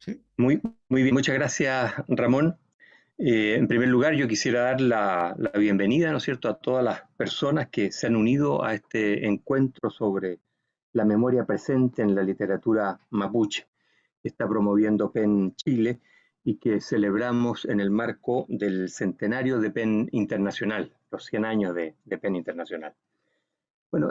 ¿sí? Muy bien, muchas gracias, Ramón. En primer lugar, yo quisiera dar la bienvenida, ¿no es cierto?, a todas las personas que se han unido a este encuentro sobre la memoria presente en la literatura mapuche, que está promoviendo PEN Chile y que celebramos en el marco del centenario de PEN Internacional, los 100 años de PEN Internacional. Bueno,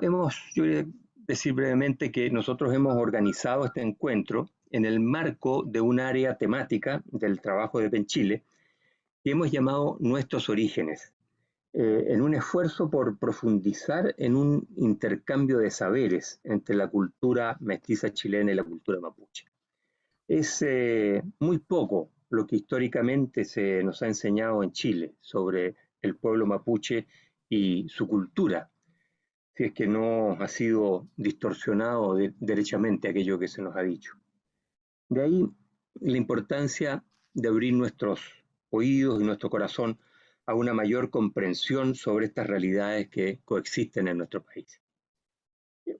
yo voy a decir brevemente que nosotros hemos organizado este encuentro en el marco de un área temática del trabajo de PEN Chile que hemos llamado Nuestros Orígenes, en un esfuerzo por profundizar en un intercambio de saberes entre la cultura mestiza chilena y la cultura mapuche. Es muy poco lo que históricamente se nos ha enseñado en Chile sobre el pueblo mapuche y su cultura, si es que no ha sido distorsionado derechamente aquello que se nos ha dicho. De ahí la importancia de abrir nuestros oídos y nuestro corazón a una mayor comprensión sobre estas realidades que coexisten en nuestro país.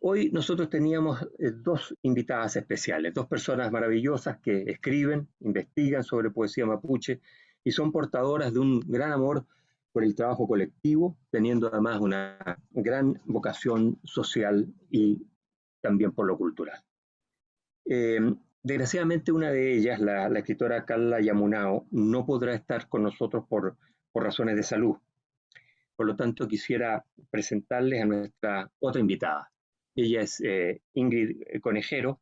Hoy nosotros teníamos dos invitadas especiales, dos personas maravillosas que escriben, investigan sobre poesía mapuche y son portadoras de un gran amor por el trabajo colectivo, teniendo además una gran vocación social y también por lo cultural. Eh, Desgraciadamente una de ellas, la escritora Carla Yamunao, no podrá estar con nosotros por razones de salud. Por lo tanto, quisiera presentarles a nuestra otra invitada. Ella es Ingrid Conejero,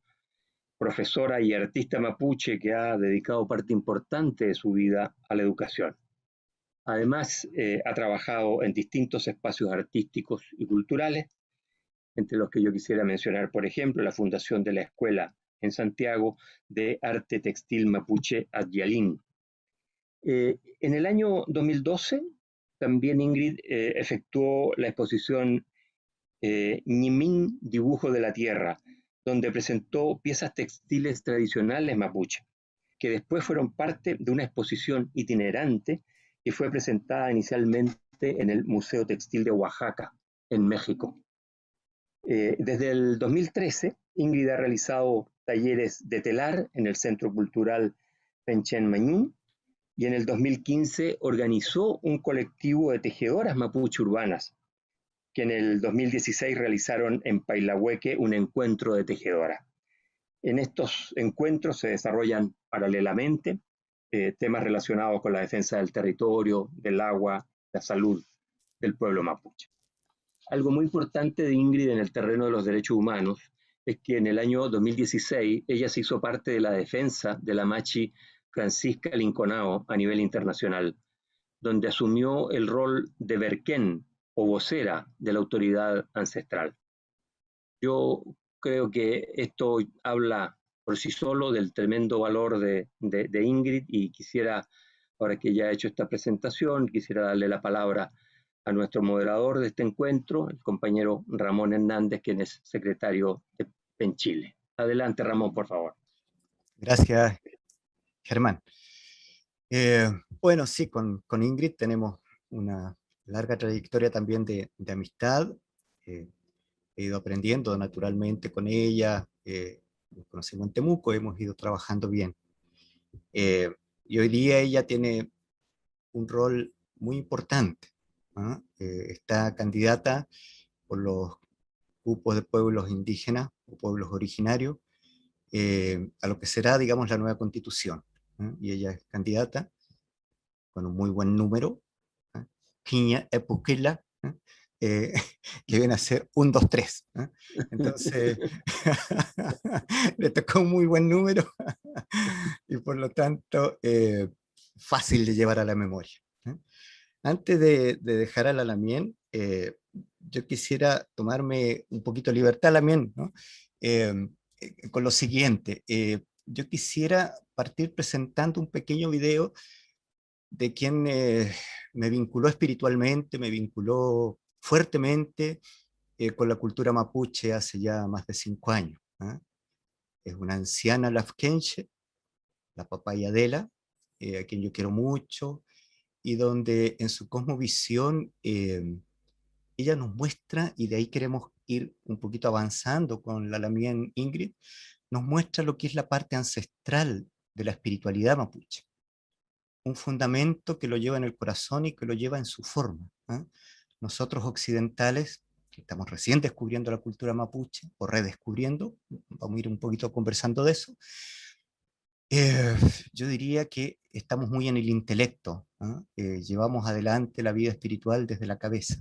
profesora y artista mapuche que ha dedicado parte importante de su vida a la educación. Además, ha trabajado en distintos espacios artísticos y culturales, entre los que yo quisiera mencionar, por ejemplo, la fundación de la Escuela en Santiago de Arte Textil Mapuche Adyalin. En el año 2012, también Ingrid efectuó la exposición Ñimin Dibujo de la Tierra, donde presentó piezas textiles tradicionales mapuche, que después fueron parte de una exposición itinerante que fue presentada inicialmente en el Museo Textil de Oaxaca, en México. Desde el 2013, Ingrid ha realizado talleres de telar en el Centro Cultural Penchen Mañún y en el 2015 organizó un colectivo de tejedoras mapuche urbanas que en el 2016 realizaron en Pailahueque un encuentro de tejedoras. En estos encuentros se desarrollan paralelamente temas relacionados con la defensa del territorio, del agua, la salud del pueblo mapuche. Algo muy importante de Ingrid en el terreno de los derechos humanos es que en el año 2016 ella se hizo parte de la defensa de la machi Francisca Linconao a nivel internacional, donde asumió el rol de verquén o vocera de la autoridad ancestral. Yo creo que esto habla por sí solo del tremendo valor de Ingrid y quisiera, ahora que ya ha hecho esta presentación, quisiera darle la palabra a nuestro moderador de este encuentro, el compañero Ramón Hernández, quien es secretario de PEN Chile. Adelante, Ramón, por favor. Gracias, Germán. Bueno, sí, con Ingrid tenemos una larga trayectoria también de amistad. He ido aprendiendo naturalmente con ella. Nos conocimos en Temuco, hemos ido trabajando bien. Eh, y hoy día ella tiene un rol muy importante, ¿ah? Está candidata por los grupos de pueblos indígenas o pueblos originarios a lo que será, digamos, la nueva constitución, ¿ah? Y ella es candidata con un muy buen número, ¿ah? Piña Epuquila, ¿ah? eh, que viene a ser 1, 2, 3. ¿Ah? Entonces, le tocó un muy buen número y por lo tanto, fácil de llevar a la memoria. ¿Ah? Antes de dejar a la Lamien, yo quisiera tomarme un poquito de libertad, Lamien, ¿no? Con lo siguiente. Yo quisiera partir presentando un pequeño video de quien me vinculó espiritualmente, me vinculó fuertemente con la cultura mapuche hace ya más de 5 años. ¿Ah? Es una anciana lafkenche, la papaya Adela, a quien yo quiero mucho, y donde en su cosmovisión ella nos muestra, y de ahí queremos ir un poquito avanzando con la Lamien Ingrid, nos muestra lo que es la parte ancestral de la espiritualidad mapuche. Un fundamento que lo lleva en el corazón y que lo lleva en su forma. Nosotros occidentales, que estamos recién descubriendo la cultura mapuche, o redescubriendo, vamos a ir un poquito conversando de eso, yo diría que estamos muy en el intelecto, llevamos adelante la vida espiritual desde la cabeza.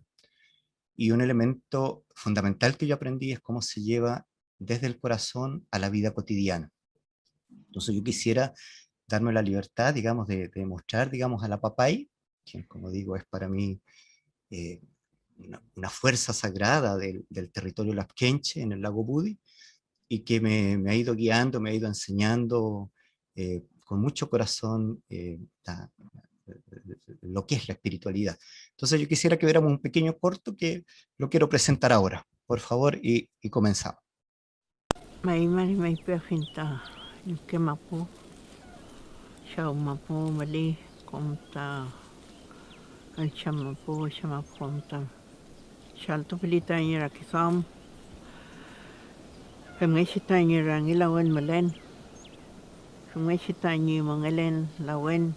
Y un elemento fundamental que yo aprendí es cómo se lleva desde el corazón a la vida cotidiana. Entonces yo quisiera darme la libertad, digamos, de mostrar, digamos, a la Papay, quien, como digo, es para mí una fuerza sagrada del territorio Lapquenche en el lago Budi, y que me ha ido guiando, me ha ido enseñando con mucho corazón lo que es la espiritualidad. Entonces yo quisiera que viéramos un pequeño corto que lo quiero presentar ahora, por favor, y comenzamos. Mai mari mai pefinta ke mapu shau mapu mali komta al chamapu komta shalto pilita ira kisam pemeshita ira ngilawen malen pemeshita ni mangelen lawen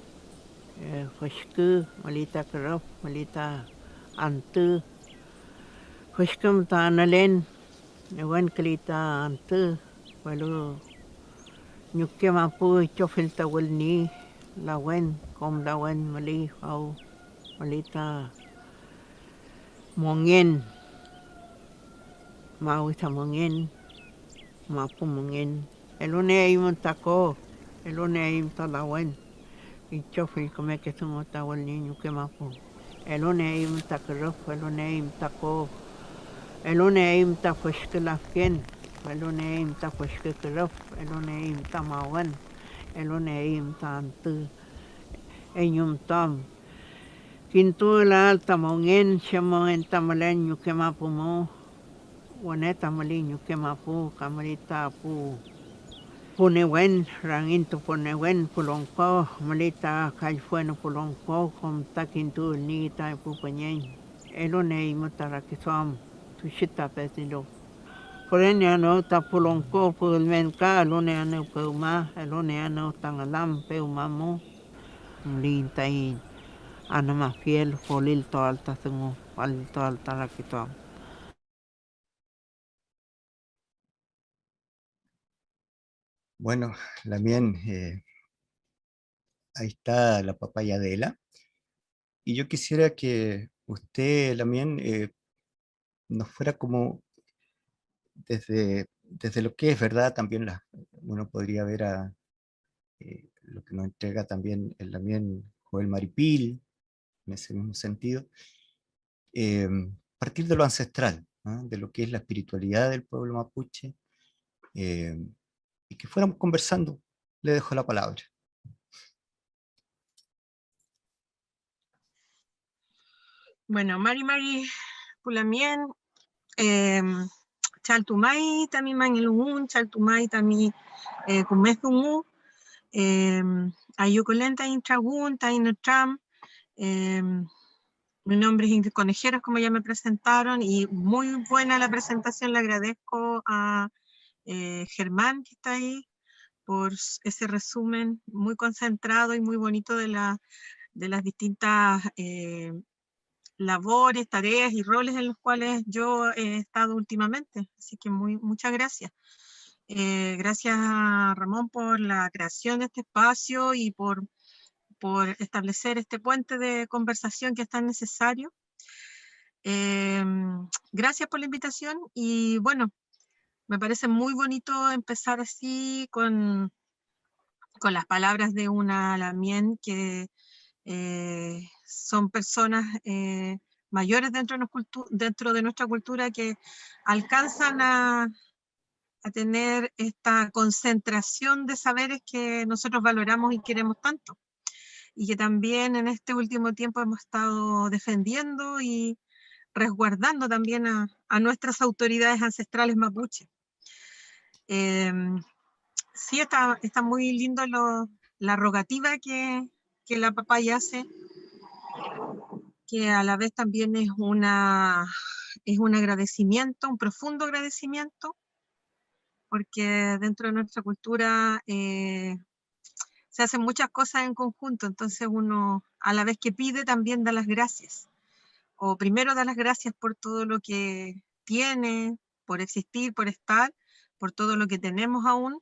fashku malita krop malita antu fashkum ta nalen Ewan kalita antu walu nyukke mapu chofil tawal ni lawen kom lawen mali au malita mongen mau ta mongen mapu mongen elone im tako elone im ta lawen i chofil kome ke tungo tawal ni nyukke mapu elone im takro elone im tako Eloneim ta fashkelafken, eloneim ta fashkekraf, eloneim ta mawan, eloneim ta antu, enyum tam. Kintu la alta mongen, shamongen tamalen yukemapumo, waneta malin yukemapu, kamalita pu. Punewen, ranginto punewen, pulongko, malita kalfueno pulongko, kom takintu ni ta pupanyen. Eloneim tarakisam. Tushita petilo. Por ene ano tapulongko pulmenka alone ano peuma alone ano tangalam peumamo lintain ano mafiel polil to alta sungo al to alta rakito. Bueno, Lamien, ahí está la papaya Adela. Y yo quisiera que usted, Lamien, nos fuera como desde lo que es verdad, también uno podría ver lo que nos entrega también el Lamien Joel Maripil, en ese mismo sentido, partir de lo ancestral, de lo que es la espiritualidad del pueblo mapuche, y que fuéramos conversando. Le dejo la palabra. Bueno, Mari Pulamien, Chaltumay tami mangilugun, Chaltumay tami kumezungu, Ayucolenta intragun, Tainotram, mi nombre es Ingrid Conejeros, como ya me presentaron, y muy buena la presentación, le agradezco a Germán que está ahí por ese resumen muy concentrado y muy bonito de las distintas labores, tareas y roles en los cuales yo he estado últimamente. Así que muchas gracias. Gracias a Ramón por la creación de este espacio y por establecer este puente de conversación que es tan necesario. Gracias por la invitación y bueno, me parece muy bonito empezar así con las palabras de una Lamien que son personas mayores dentro de nuestra cultura que alcanzan a tener esta concentración de saberes que nosotros valoramos y queremos tanto. Y que también en este último tiempo hemos estado defendiendo y resguardando también a nuestras autoridades ancestrales mapuche. Sí, está muy lindo la rogativa que la papaya hace, que a la vez también es un agradecimiento, un profundo agradecimiento, porque dentro de nuestra cultura se hacen muchas cosas en conjunto, entonces uno a la vez que pide también da las gracias, o primero da las gracias por todo lo que tiene, por existir, por estar, por todo lo que tenemos aún,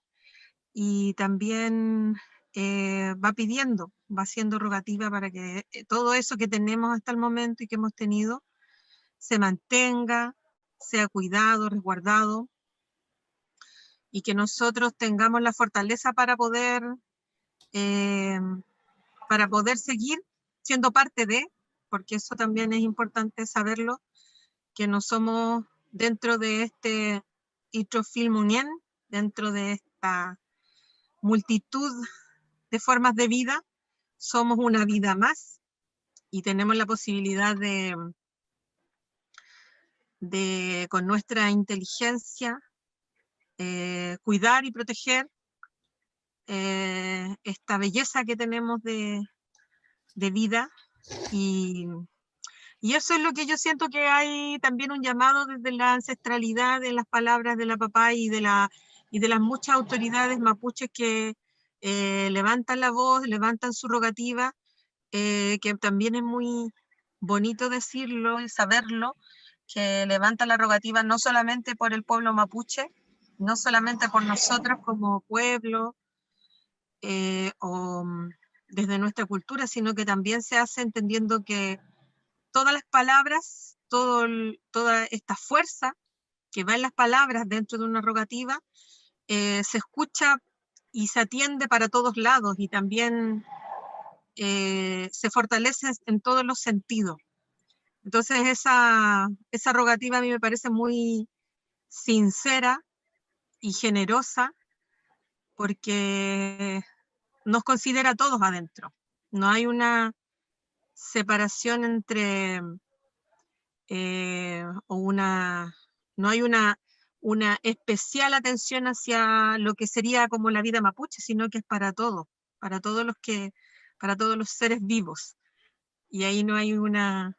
y también va pidiendo, va haciendo rogativa para que todo eso que tenemos hasta el momento y que hemos tenido se mantenga, sea cuidado, resguardado, y que nosotros tengamos la fortaleza para poder seguir siendo parte de, porque eso también es importante saberlo, que no somos dentro de este Itrofilmunien, dentro de esta multitud de formas de vida, somos una vida más y tenemos la posibilidad de con nuestra inteligencia, cuidar y proteger esta belleza que tenemos de vida, y eso es lo que yo siento, que hay también un llamado desde la ancestralidad, de las palabras de la papá y de las muchas autoridades mapuches que levantan la voz, levantan su rogativa, que también es muy bonito decirlo y saberlo, que levanta la rogativa no solamente por el pueblo mapuche, no solamente por nosotros como pueblo, o desde nuestra cultura, sino que también se hace entendiendo que todas las palabras, toda esta fuerza que va en las palabras dentro de una rogativa, se escucha y se atiende para todos lados, y también se fortalece en todos los sentidos. Entonces esa rogativa a mí me parece muy sincera y generosa, porque nos considera a todos adentro. No hay una separación entre, no hay una especial atención hacia lo que sería como la vida mapuche, sino que es para todos para todos los seres vivos. Y ahí no hay una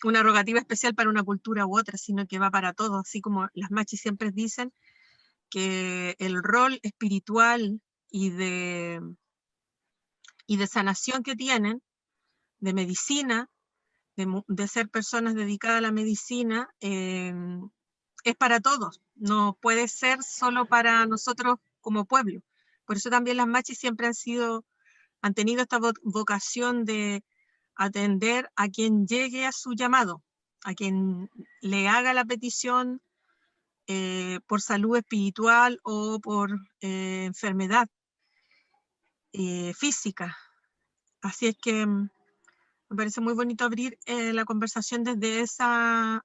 rogativa especial para una cultura u otra, sino que va para todos, así como las machis siempre dicen que el rol espiritual y de sanación que tienen, de medicina, de ser personas dedicadas a la medicina, es para todos, no puede ser solo para nosotros como pueblo. Por eso también las machis siempre han tenido esta vocación de atender a quien llegue a su llamado, a quien le haga la petición por salud espiritual o por enfermedad física. Así es que me parece muy bonito abrir la conversación desde esa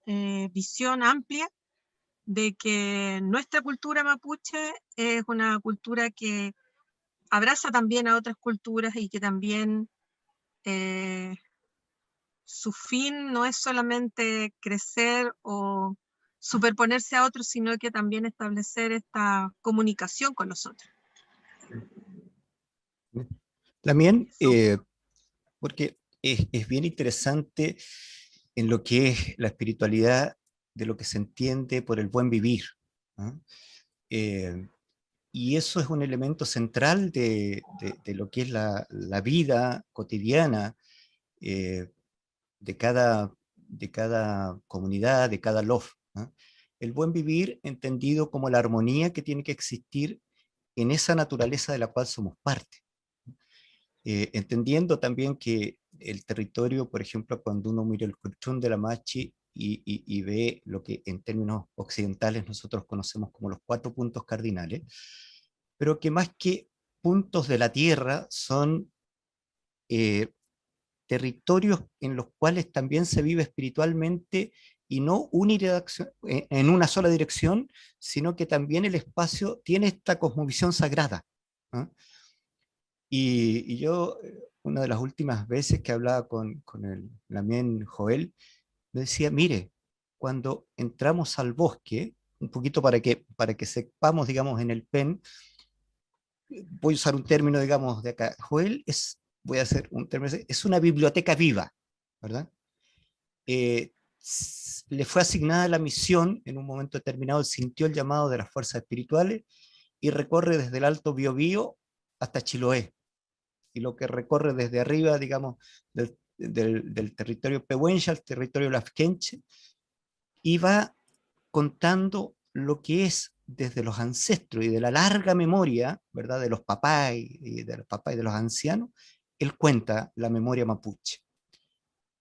visión amplia de que nuestra cultura mapuche es una cultura que abraza también a otras culturas, y que también su fin no es solamente crecer o superponerse a otros, sino que también establecer esta comunicación con los otros. También, porque es bien interesante en lo que es la espiritualidad, de lo que se entiende por el buen vivir, ¿no? Y eso es un elemento central de lo que es la vida cotidiana de cada comunidad, de cada lof, ¿no? El buen vivir entendido como la armonía que tiene que existir en esa naturaleza de la cual somos parte. Entendiendo también que el territorio, por ejemplo, cuando uno mira el Curchún de la Machi y ve lo que en términos occidentales nosotros conocemos como los 4 puntos cardinales, pero que más que puntos de la tierra son territorios en los cuales también se vive espiritualmente, y no en una sola dirección, sino que también el espacio tiene esta cosmovisión sagrada, ¿no? Y yo, una de las últimas veces que hablaba con el Lamien Joel, me decía, mire, cuando entramos al bosque, un poquito para que sepamos, digamos, en el PEN, voy a usar un término, digamos, de acá, Joel voy a hacer un término, es una biblioteca viva, ¿verdad? Le fue asignada la misión, en un momento determinado, sintió el llamado de las fuerzas espirituales y recorre desde el Alto Biobío hasta Chiloé, y lo que recorre desde arriba, digamos, del territorio pehuenche al territorio lafkenche, y va contando lo que es desde los ancestros y de la larga memoria, ¿verdad?, de los papás y de los papás y de los ancianos. Él cuenta la memoria mapuche.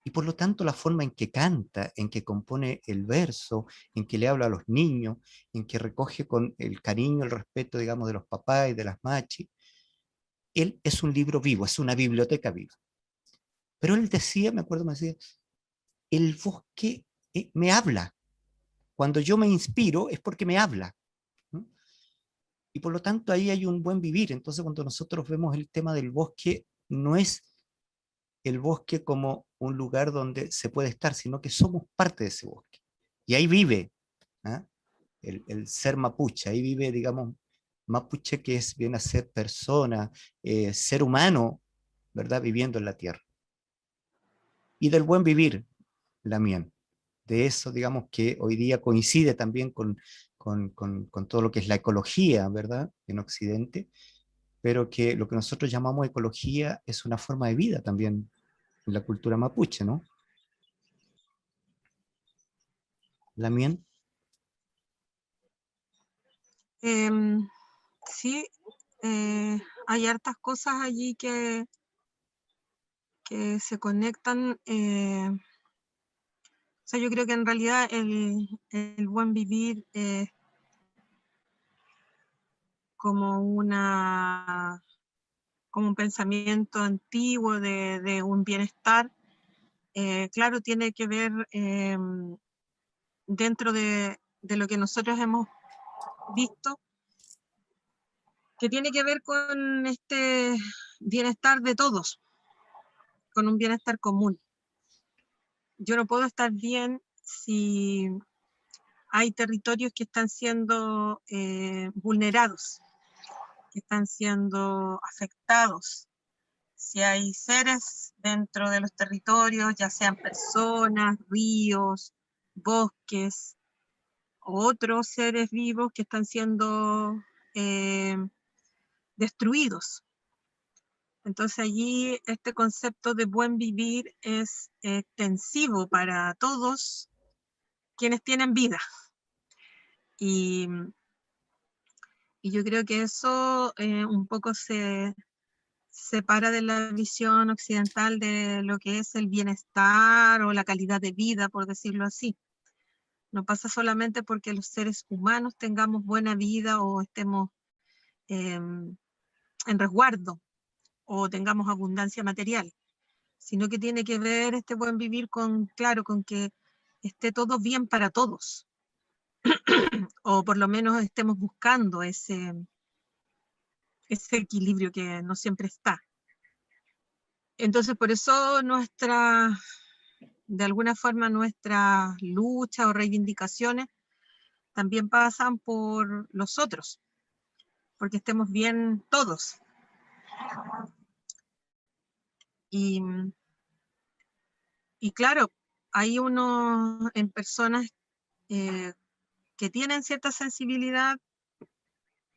Y por lo tanto la forma en que canta, en que compone el verso, en que le habla a los niños, en que recoge con el cariño, el respeto, digamos, de los papás y de las machis, él es un libro vivo, es una biblioteca viva. Pero él decía, me acuerdo, me decía, el bosque me habla. Cuando yo me inspiro es porque me habla, ¿no? Y por lo tanto ahí hay un buen vivir. Entonces cuando nosotros vemos el tema del bosque, no es el bosque como un lugar donde se puede estar, sino que somos parte de ese bosque. Y ahí vive, ¿ah?, el ser mapuche, ahí vive, digamos, mapuche, que es, viene a ser persona, ser humano, ¿verdad?, viviendo en la tierra. Y del buen vivir, Lamien. De eso, digamos, que hoy día coincide también con todo lo que es la ecología, ¿verdad?, en Occidente, pero que lo que nosotros llamamos ecología es una forma de vida también en la cultura mapuche, ¿no? Lamien. Sí, hay hartas cosas allí que se conectan. O sea, yo creo que en realidad el buen vivir es como como un pensamiento antiguo de un bienestar. Claro, tiene que ver dentro de lo que nosotros hemos visto, que tiene que ver con este bienestar de todos, con un bienestar común. Yo no puedo estar bien si hay territorios que están siendo vulnerados, que están siendo afectados. Si hay seres dentro de los territorios, ya sean personas, ríos, bosques, otros seres vivos que están siendo destruidos. Entonces allí este concepto de buen vivir es extensivo para todos quienes tienen vida. Y yo creo que eso un poco se separa de la visión occidental de lo que es el bienestar o la calidad de vida, por decirlo así. No pasa solamente porque los seres humanos tengamos buena vida o estemos en resguardo o tengamos abundancia material, sino que tiene que ver este buen vivir con, claro, con que esté todo bien para todos, o por lo menos estemos buscando ese equilibrio que no siempre está. Entonces, por eso de alguna forma nuestras luchas o reivindicaciones también pasan por los otros, porque estemos bien todos. Y claro, hay uno en personas que tienen cierta sensibilidad,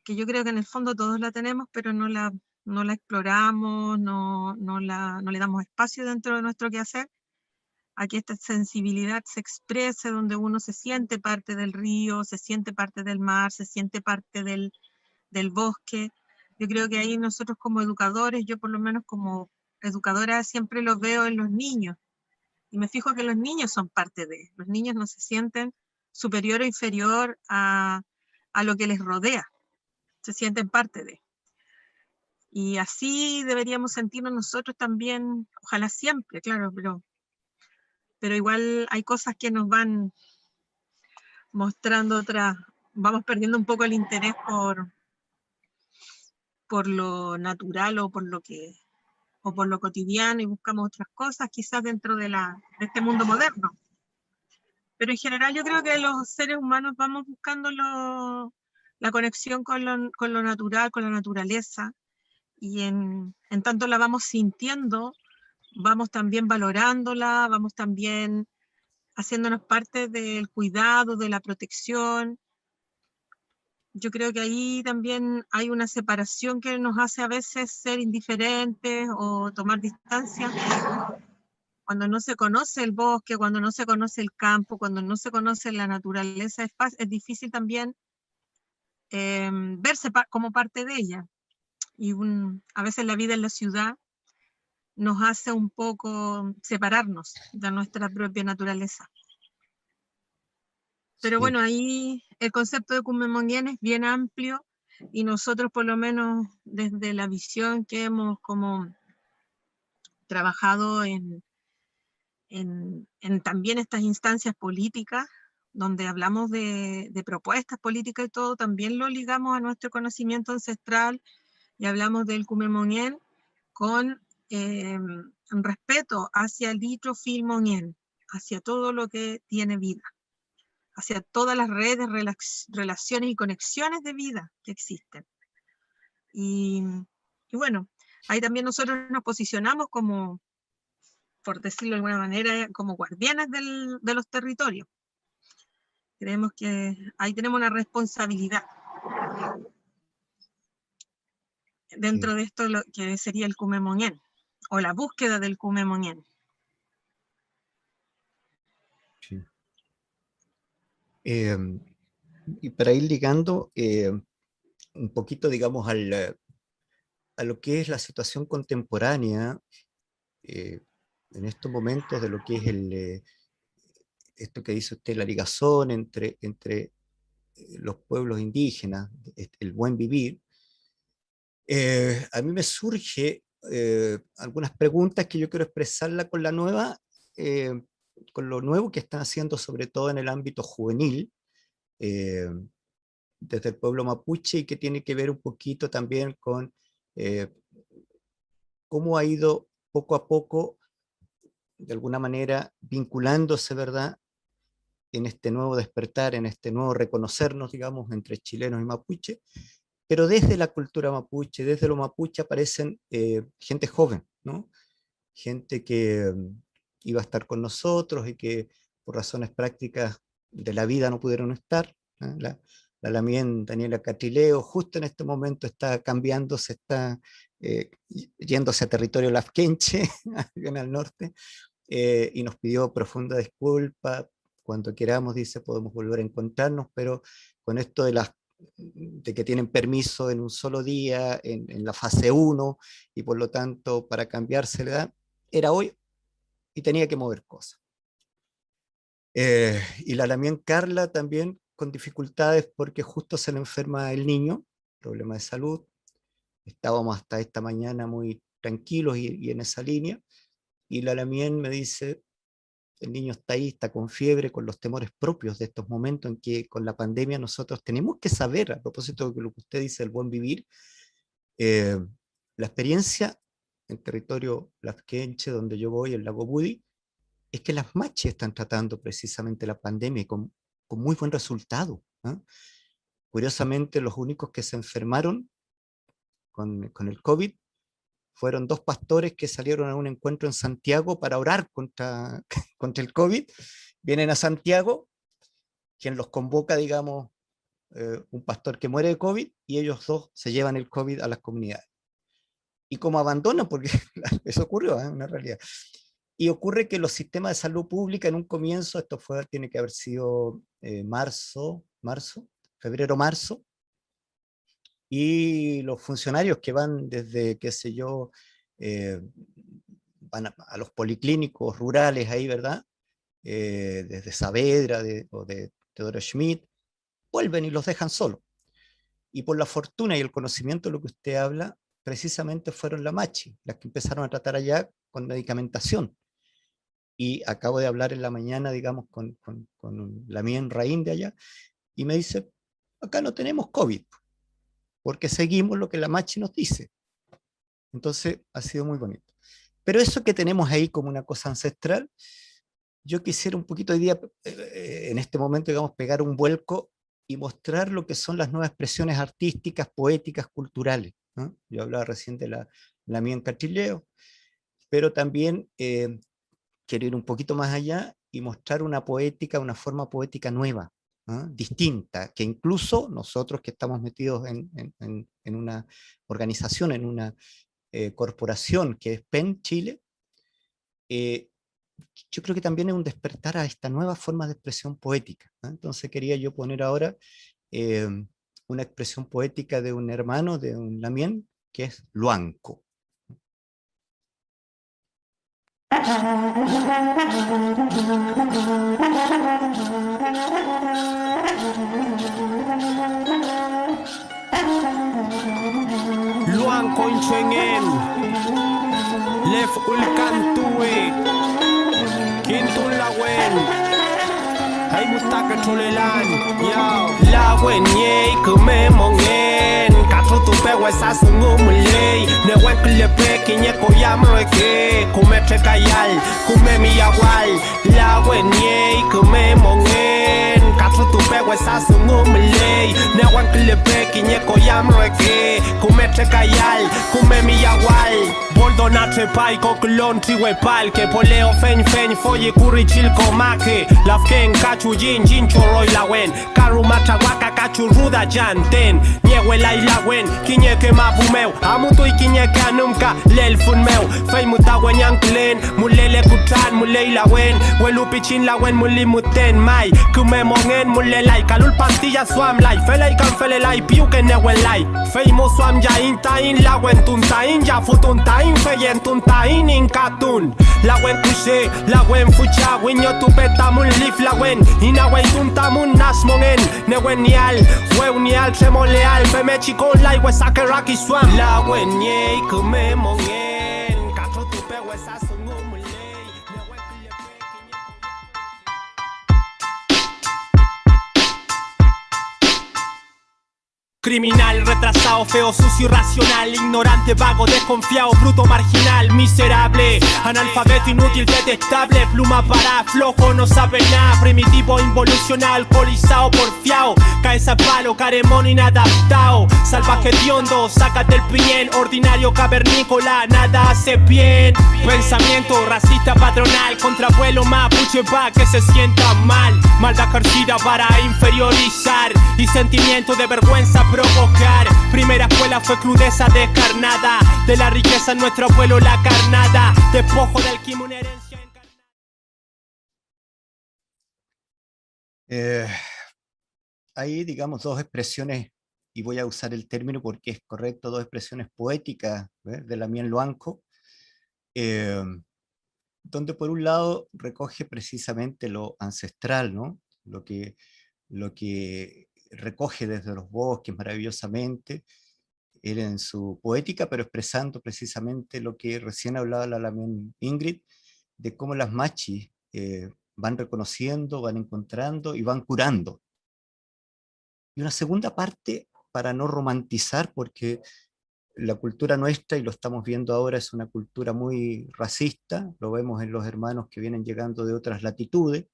que yo creo que en el fondo todos la tenemos, pero no la exploramos, no le damos espacio dentro de nuestro quehacer, a que esta sensibilidad se exprese, donde uno se siente parte del río, se siente parte del mar, se siente parte del bosque. Yo creo que ahí nosotros como educadores, yo por lo menos como educadora siempre lo veo en los niños, y me fijo que los niños son parte de, los niños no se sienten superior o inferior a lo que les rodea, se sienten parte de. Y así deberíamos sentirnos nosotros también, ojalá siempre, claro, pero igual hay cosas que nos van mostrando otras, vamos perdiendo un poco el interés por lo natural o por lo cotidiano, y buscamos otras cosas quizás dentro de este mundo moderno. Pero en general yo creo que los seres humanos vamos buscando la conexión con lo natural, con la naturaleza, y en tanto la vamos sintiendo, vamos también valorándola, vamos también haciéndonos parte del cuidado, de la protección, yo creo que ahí también hay una separación que nos hace a veces ser indiferentes o tomar distancia. Cuando no se conoce el bosque, cuando no se conoce el campo, cuando no se conoce la naturaleza, es difícil también verse como parte de ella. Y a veces la vida en la ciudad nos hace un poco separarnos de nuestra propia naturaleza. Pero Sí, bueno, ahí el concepto de Cumemonguén es bien amplio y nosotros por lo menos desde la visión que hemos como trabajado en también estas instancias políticas, donde hablamos de propuestas políticas y todo, también lo ligamos a nuestro conocimiento ancestral y hablamos del Cumemonguén con respeto hacia el dicho Filmonguén, hacia todo lo que tiene vida, hacia todas las redes, relaciones y conexiones de vida que existen. Y bueno, ahí también nosotros nos posicionamos como, por decirlo de alguna manera, como guardianes de los territorios. Creemos que ahí tenemos una responsabilidad dentro de esto, lo que sería el Cumemonguén, o la búsqueda del Cumemonguén. sí. Y para ir ligando un poquito, digamos, a lo que es la situación contemporánea en estos momentos de lo que es esto que dice usted, la ligazón entre los pueblos indígenas, el buen vivir, a mí me surge algunas preguntas que yo quiero expresarla con con lo nuevo que están haciendo, sobre todo en el ámbito juvenil, eh, desde el pueblo mapuche, y que tiene que ver un poquito también con eh, cómo ha ido poco a poco, de alguna manera, vinculándose, ¿verdad?, en este nuevo despertar, en este nuevo reconocernos, digamos, entre chilenos y mapuche, pero desde la cultura mapuche, desde lo mapuche aparecen gente joven, ¿no? Gente que iba a estar con nosotros y que por razones prácticas de la vida no pudieron estar. ¿Eh? La Lamien Daniela Catrileo justo en este momento está cambiando, se está yéndose a territorio lafkenche, bien al norte, y nos pidió profunda disculpa. Cuando queramos, dice, podemos volver a encontrarnos, pero con esto de que tienen permiso en un solo día, en la fase 1, y por lo tanto para cambiarse la edad, era hoy y tenía que mover cosas. Y la Lamien Carla también con dificultades porque justo se le enferma el niño, problema de salud. Estábamos hasta esta mañana muy tranquilos y en esa línea, y la Lamien me dice, el niño está ahí, está con fiebre, con los temores propios de estos momentos en que con la pandemia nosotros tenemos que saber, a propósito de lo que usted dice, el buen vivir, eh, la experiencia en territorio lafkenche, donde yo voy, el lago Budi, es que las machi están tratando precisamente la pandemia con muy buen resultado. ¿Eh? Curiosamente, los únicos que se enfermaron con el COVID fueron dos pastores que salieron a un encuentro en Santiago para orar contra el COVID. Vienen a Santiago, quien los convoca, digamos, un pastor que muere de COVID, y ellos dos se llevan el COVID a las comunidades. Y como abandonan, porque eso ocurrió, ¿eh? Una realidad. Y ocurre que los sistemas de salud pública en un comienzo, tiene que haber sido febrero-marzo, y los funcionarios que van desde, qué sé yo, van a los policlínicos rurales ahí, ¿verdad? Desde Saavedra o de Teodoro Schmidt, vuelven y los dejan solos. Y por la fortuna y el conocimiento de lo que usted habla, precisamente fueron la machi, las que empezaron a tratar allá con medicamentación. Y acabo de hablar en la mañana, digamos, con la mía en Raín de allá, y me dice, acá no tenemos COVID, porque seguimos lo que la machi nos dice. Entonces ha sido muy bonito. Pero eso que tenemos ahí como una cosa ancestral, yo quisiera un poquito hoy día, en este momento, digamos, pegar un vuelco y mostrar lo que son las nuevas expresiones artísticas, poéticas, culturales, ¿no? Yo hablaba recién de la mía en Catrileo, pero también quiero ir un poquito más allá y mostrar una poética, una forma poética nueva, distinta, que incluso nosotros que estamos metidos en una organización, en una corporación que es PEN Chile, yo creo que también es un despertar a esta nueva forma de expresión poética. Entonces quería yo poner ahora una expresión poética de un hermano, de un lamien, que es Luanco. Luanco Inchenguen, Lef Ulcantue, Quintun Lawen. Hay mustaka cholelan, yo. La wen ye kume mongen, katru tu pe wesa sungu mulei. Ne wen kule pe kinye koyamro ke, kume chekayal, kume miyawal. La wen ye kume mongen, katru tu pe wesa sungu mulei. Ne wen kule pe kinye koyamro ke, kume chekayal, kume miyawal. Boldo na trepai kokulon triwe pal, que poleo fen foye kuri chilko make. Lafken kachu jin choroi lawen, karu matawaka kachu ruda janten. Niewela y lawen, kinye ke mabumeu, amutu y kinye ke anumka, lel fun meu. Fei mutawen yanklen, mulele kutran mulei lawen, welupichin lawen muli muten mai. Kume mongen mulelai, kalul pastilla swam lai, felei kan felelai, piu ke newelai. Fei mo swam ja intain lawen tuntain ja futuntain. Feyen tuntain in katun. Lawen kushe, lawen fucha, winyo tu petamun lif lawen. Inawen tuntamun nasmongen. Newen nial, weun nial tremoleal. Feme chico lai wesake raki swam. Lawen ye kume mongen. Katro tu pe wesa sungumulei. Newen kule pe criminal, retrasado, feo, sucio, irracional, ignorante, vago, desconfiado, bruto, marginal, miserable, analfabeto, inútil, detestable, pluma para flojo, no sabe nada, primitivo, involucional, alcoholizado, porfiado, cabeza a palo, caremón, inadaptado, salvaje hediondo, sácate el piñén, ordinario, cavernícola, nada hace bien, pensamiento racista, patronal, contrapueblo, mapuche, pa' que se sienta mal, maldad ejercida para inferiorizar, y sentimiento de vergüenza provocar. Primera escuela fue crudeza descarnada, de la riqueza en nuestro abuelo la carnada, despojo del kim una herencia encarnada. Hay, digamos, dos expresiones, y voy a usar el término porque es correcto, dos expresiones poéticas de Lamien Luanco, donde por un lado recoge precisamente lo ancestral, ¿no? Lo que recoge desde los bosques maravillosamente, él en su poética, pero expresando precisamente lo que recién hablaba la Lamien Ingrid, de cómo las machis van reconociendo, van encontrando y van curando. Y una segunda parte, para no romantizar, porque la cultura nuestra, y lo estamos viendo ahora, es una cultura muy racista, lo vemos en los hermanos que vienen llegando de otras latitudes,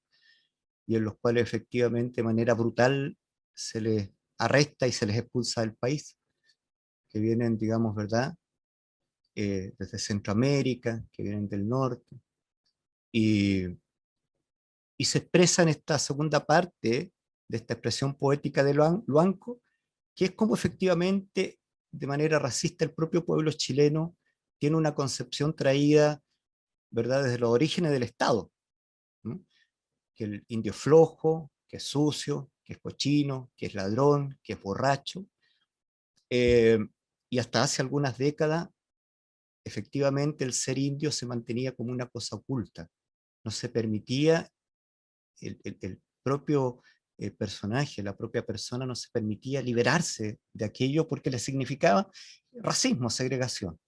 y en los cuales efectivamente de manera brutal se les arresta y se les expulsa del país, que vienen, digamos, ¿verdad?, desde Centroamérica, que vienen del norte, y se expresa en esta segunda parte de esta expresión poética de Luanco, que es como efectivamente, de manera racista, el propio pueblo chileno tiene una concepción traída, ¿verdad?, desde los orígenes del Estado, ¿no?, que el indio es flojo, que es sucio, que es cochino, que es ladrón, que es borracho, y hasta hace algunas décadas, efectivamente el ser indio se mantenía como una cosa oculta, no se permitía, el propio personaje, la propia persona no se permitía liberarse de aquello porque le significaba racismo, segregación.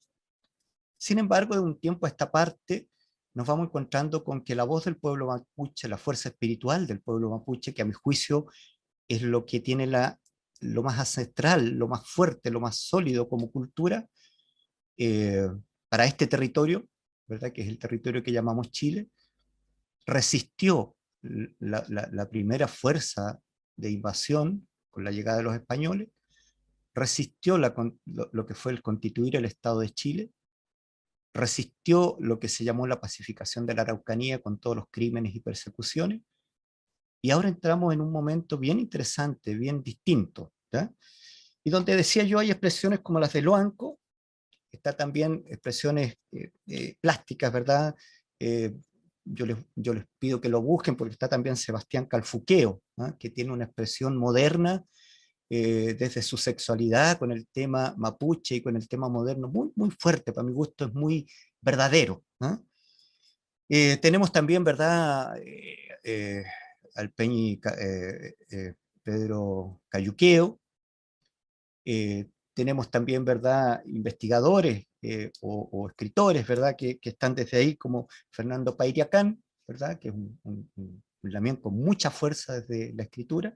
Sin embargo, de un tiempo a esta parte, nos vamos encontrando con que la voz del pueblo mapuche, la fuerza espiritual del pueblo mapuche, que a mi juicio es lo que tiene lo más ancestral, lo más fuerte, lo más sólido como cultura, para este territorio, ¿verdad?, que es el territorio que llamamos Chile, resistió la primera fuerza de invasión con la llegada de los españoles, resistió lo que fue el constituir el Estado de Chile, resistió lo que se llamó la pacificación de la Araucanía con todos los crímenes y persecuciones, Y ahora entramos en un momento bien interesante, bien distinto, ¿ya? Y donde decía yo, hay expresiones como las de Loanco, está también expresiones plásticas, ¿verdad? Yo les pido que lo busquen porque está también Sebastián Calfuqueo, ¿no? Que tiene una expresión moderna desde su sexualidad con el tema mapuche y con el tema moderno, muy, muy fuerte, para mi gusto es muy verdadero, ¿no? Tenemos también, ¿verdad? Al Peñi Pedro Cayuqueo, tenemos también, ¿verdad?, investigadores o escritores, ¿verdad?, que están desde ahí, como Fernando Pairiacán, ¿verdad?, que es un lamien con mucha fuerza desde la escritura,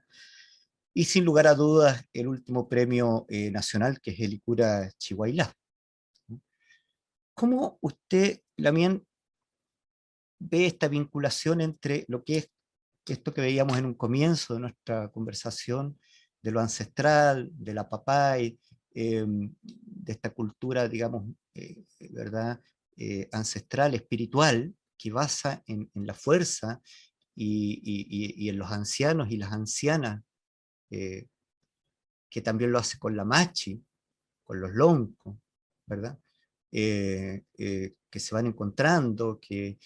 y sin lugar a dudas el último premio nacional, que es el Icura Chihuahilá. ¿Cómo usted, Lamien, ve esta vinculación entre lo que es esto que veíamos en un comienzo de nuestra conversación, de lo ancestral, de la papay, de esta cultura, digamos, ¿verdad? Ancestral, espiritual, que basa en la fuerza y en los ancianos y las ancianas, eh, que también lo hace con la machi, con los loncos, ¿verdad? Que se van encontrando, eh,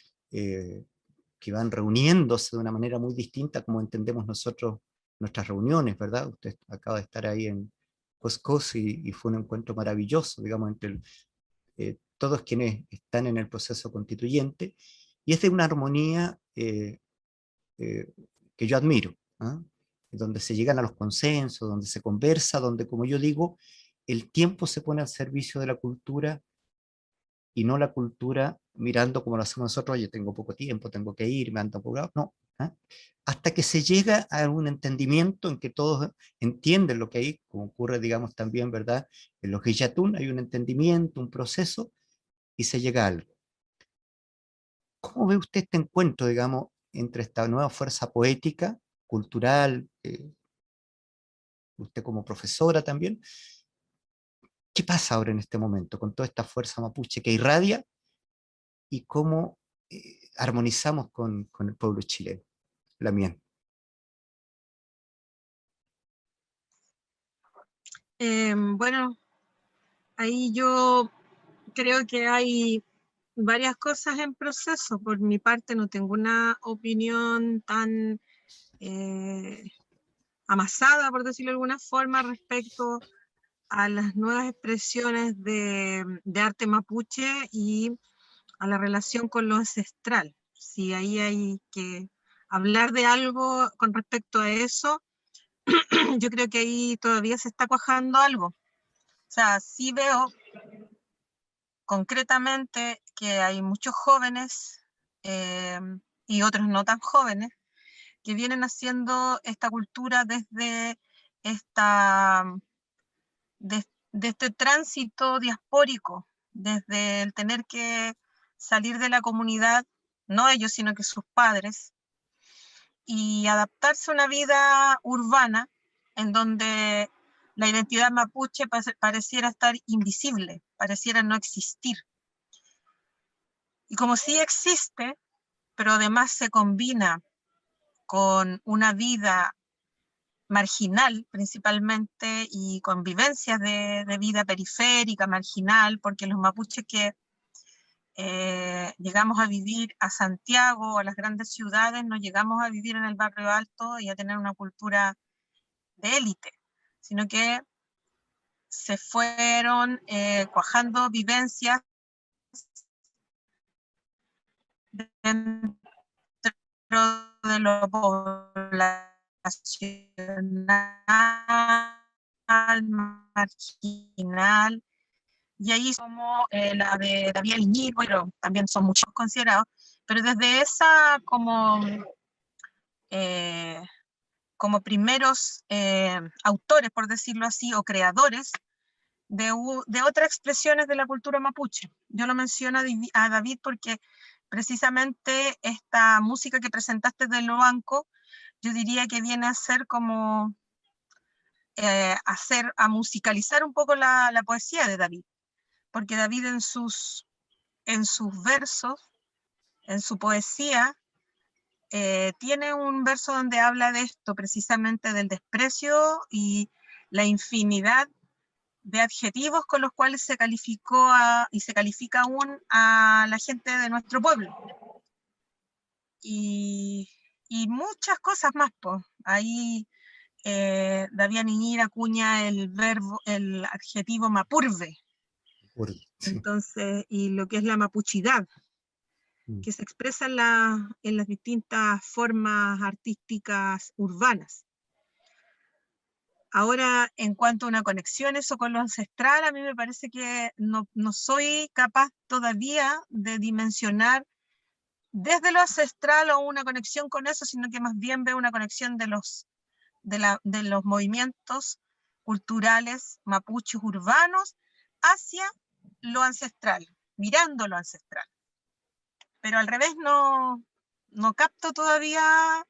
que van reuniéndose de una manera muy distinta como entendemos nosotros nuestras reuniones, ¿verdad? Usted acaba de estar ahí en Coscos y fue un encuentro maravilloso, digamos, entre todos quienes están en el proceso constituyente, y es de una armonía eh, que yo admiro, ¿ah? Donde se llegan a los consensos, donde se conversa, donde, como yo digo, el tiempo se pone al servicio de la cultura y no la cultura mirando como lo hacemos nosotros, oye, tengo poco tiempo, tengo que ir, me ando apurado, no. ¿Ah? Hasta que se llega a un entendimiento en que todos entienden lo que hay, como ocurre, digamos, también, ¿verdad? En los Guillatún hay un entendimiento, un proceso, y se llega a algo. ¿Cómo ve usted este encuentro, digamos, entre esta nueva fuerza poética, cultural, usted como profesora también? ¿Qué pasa ahora en este momento con toda esta fuerza mapuche que irradia y cómo armonizamos con el pueblo chileno? Lamien. Bueno, ahí yo creo que hay varias cosas en proceso. Por mi parte no tengo una opinión tan amasada, por decirlo de alguna forma, respecto a las nuevas expresiones de arte mapuche y a la relación con lo ancestral. Si ahí hay que hablar de algo con respecto a eso, yo creo que ahí todavía se está cuajando algo. O sea, sí veo concretamente que hay muchos jóvenes y otros no tan jóvenes que vienen haciendo esta cultura desde de este tránsito diaspórico, desde el tener que salir de la comunidad, no ellos, sino que sus padres, y adaptarse a una vida urbana en donde la identidad mapuche pareciera estar invisible, pareciera no existir. Y como sí existe, pero además se combina con una vida marginal principalmente y con vivencias de vida periférica, marginal, porque los mapuches que llegamos a vivir a Santiago o a las grandes ciudades, no llegamos a vivir en el barrio alto y a tener una cultura de élite, sino que se fueron cuajando vivencias dentro de lo poblacional, marginal, y ahí como la de David Iñigo, pero también son muchos considerados, pero desde esa como primeros autores, por decirlo así, o creadores de otras expresiones de la cultura mapuche. Yo lo menciono a David porque precisamente esta música que presentaste de Loanco, yo diría que viene a ser como a musicalizar un poco la poesía de David, porque David en sus versos, en su poesía, tiene un verso donde habla de esto, precisamente del desprecio y la infinidad de adjetivos con los cuales se calificó y se califica aún a la gente de nuestro pueblo. Y muchas cosas más, pues. Ahí Davián Iñira acuña el adjetivo mapurve. Sí. Entonces, y lo que es la mapuchidad, que se expresa en las distintas formas artísticas urbanas. Ahora, en cuanto a una conexión eso con lo ancestral, a mí me parece que no soy capaz todavía de dimensionar desde lo ancestral o una conexión con eso, sino que más bien veo una conexión de los movimientos culturales mapuches urbanos hacia lo ancestral, mirando lo ancestral. Pero al revés no capto todavía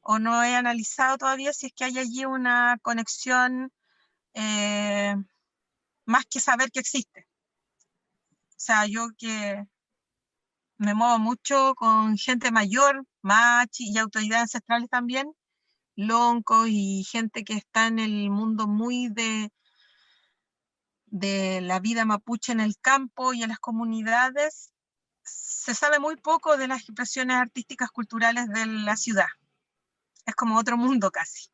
o no he analizado todavía si es que hay allí una conexión más que saber que existe. O sea, yo que me muevo mucho con gente mayor, machi y autoridades ancestrales también, loncos y gente que está en el mundo muy de la vida mapuche en el campo y en las comunidades, se sabe muy poco de las expresiones artísticas culturales de la ciudad. Es como otro mundo casi.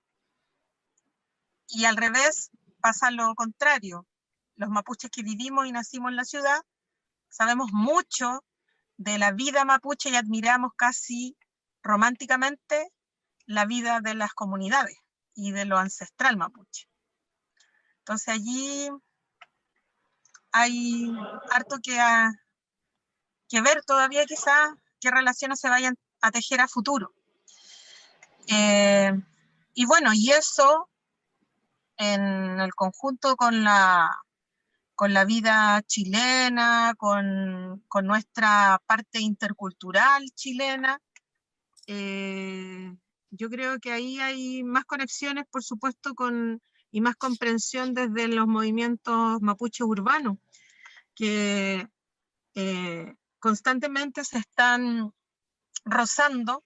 Y al revés pasa lo contrario. Los mapuches que vivimos y nacimos en la ciudad sabemos mucho de la vida mapuche y admiramos casi románticamente la vida de las comunidades y de lo ancestral mapuche. Entonces allí hay harto que ver todavía, quizás qué relaciones se vayan a tejer a futuro. Y bueno, y eso en el conjunto con la vida chilena, con nuestra parte intercultural chilena, yo creo que ahí hay más conexiones, por supuesto, y más comprensión desde los movimientos mapuches urbanos, que constantemente se están rozando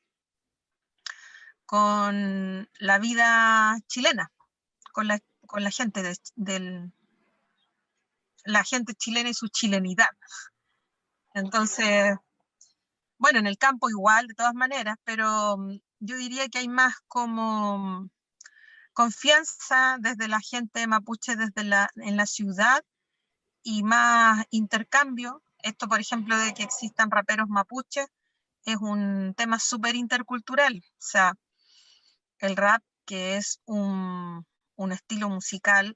con la vida chilena, con la gente la gente chilena y su chilenidad. Entonces, bueno, en el campo igual, de todas maneras, pero yo diría que hay más como confianza desde la gente mapuche en la ciudad y más intercambio. Esto, por ejemplo, de que existan raperos mapuches, es un tema súper intercultural. O sea, el rap, que es un estilo musical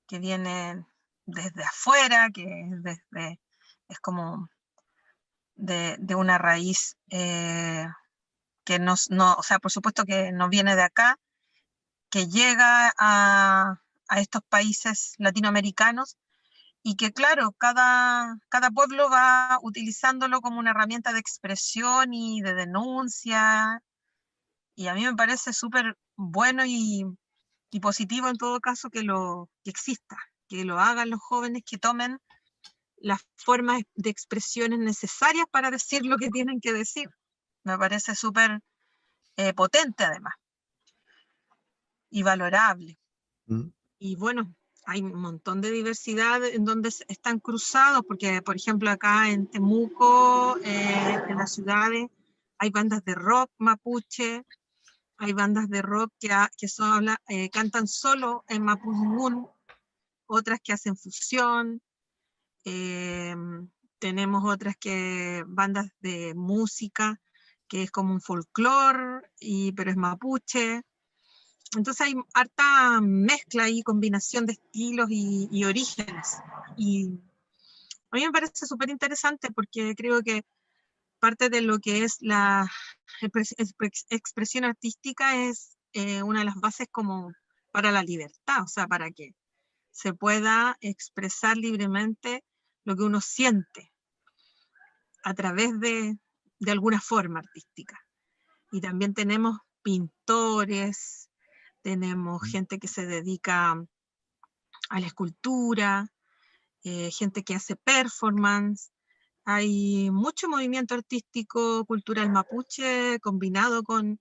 que viene desde afuera, que es como de una raíz que o sea, por supuesto que no viene de acá, que llega a estos países latinoamericanos y que claro, cada pueblo va utilizándolo como una herramienta de expresión y de denuncia, y a mí me parece súper bueno y positivo en todo caso que exista, que lo hagan los jóvenes, que tomen las formas de expresiones necesarias para decir lo que tienen que decir. Me parece súper potente además y valorable. Y bueno, hay un montón de diversidad en donde están cruzados, porque por ejemplo acá en Temuco, en las ciudades, hay bandas de rock mapuche, hay bandas de rock que cantan solo en mapudungún, otras que hacen fusión, tenemos otras bandas de música, que es como un folclore, pero es mapuche. Entonces hay harta mezcla y combinación de estilos y orígenes. Y a mí me parece súper interesante porque creo que parte de lo que es la expresión artística es una de las bases como para la libertad, o sea, para que se pueda expresar libremente lo que uno siente a través de alguna forma artística. Y también tenemos pintores, tenemos gente que se dedica a la escultura, gente que hace performance, Hay mucho movimiento artístico cultural mapuche combinado con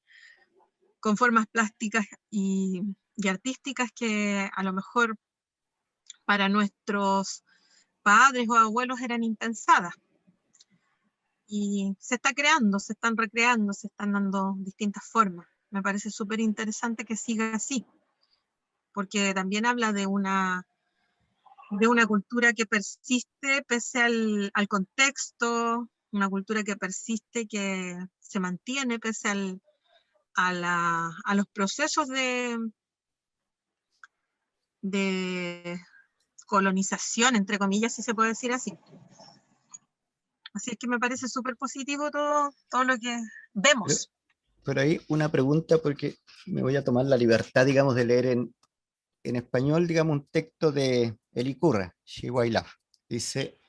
formas plásticas y artísticas que a lo mejor para nuestros padres o abuelos eran impensadas. Y se está creando, se están recreando, se están dando distintas formas. Me parece súper interesante que siga así, porque también habla de una cultura que persiste pese al contexto, una cultura que persiste, que se mantiene pese a los procesos de colonización, entre comillas, si se puede decir así. Así es que me parece súper positivo todo lo que vemos. Pero ahí una pregunta, porque me voy a tomar la libertad, digamos, de leer en español, digamos, un texto de Elicurra, Chihuahua. Dice: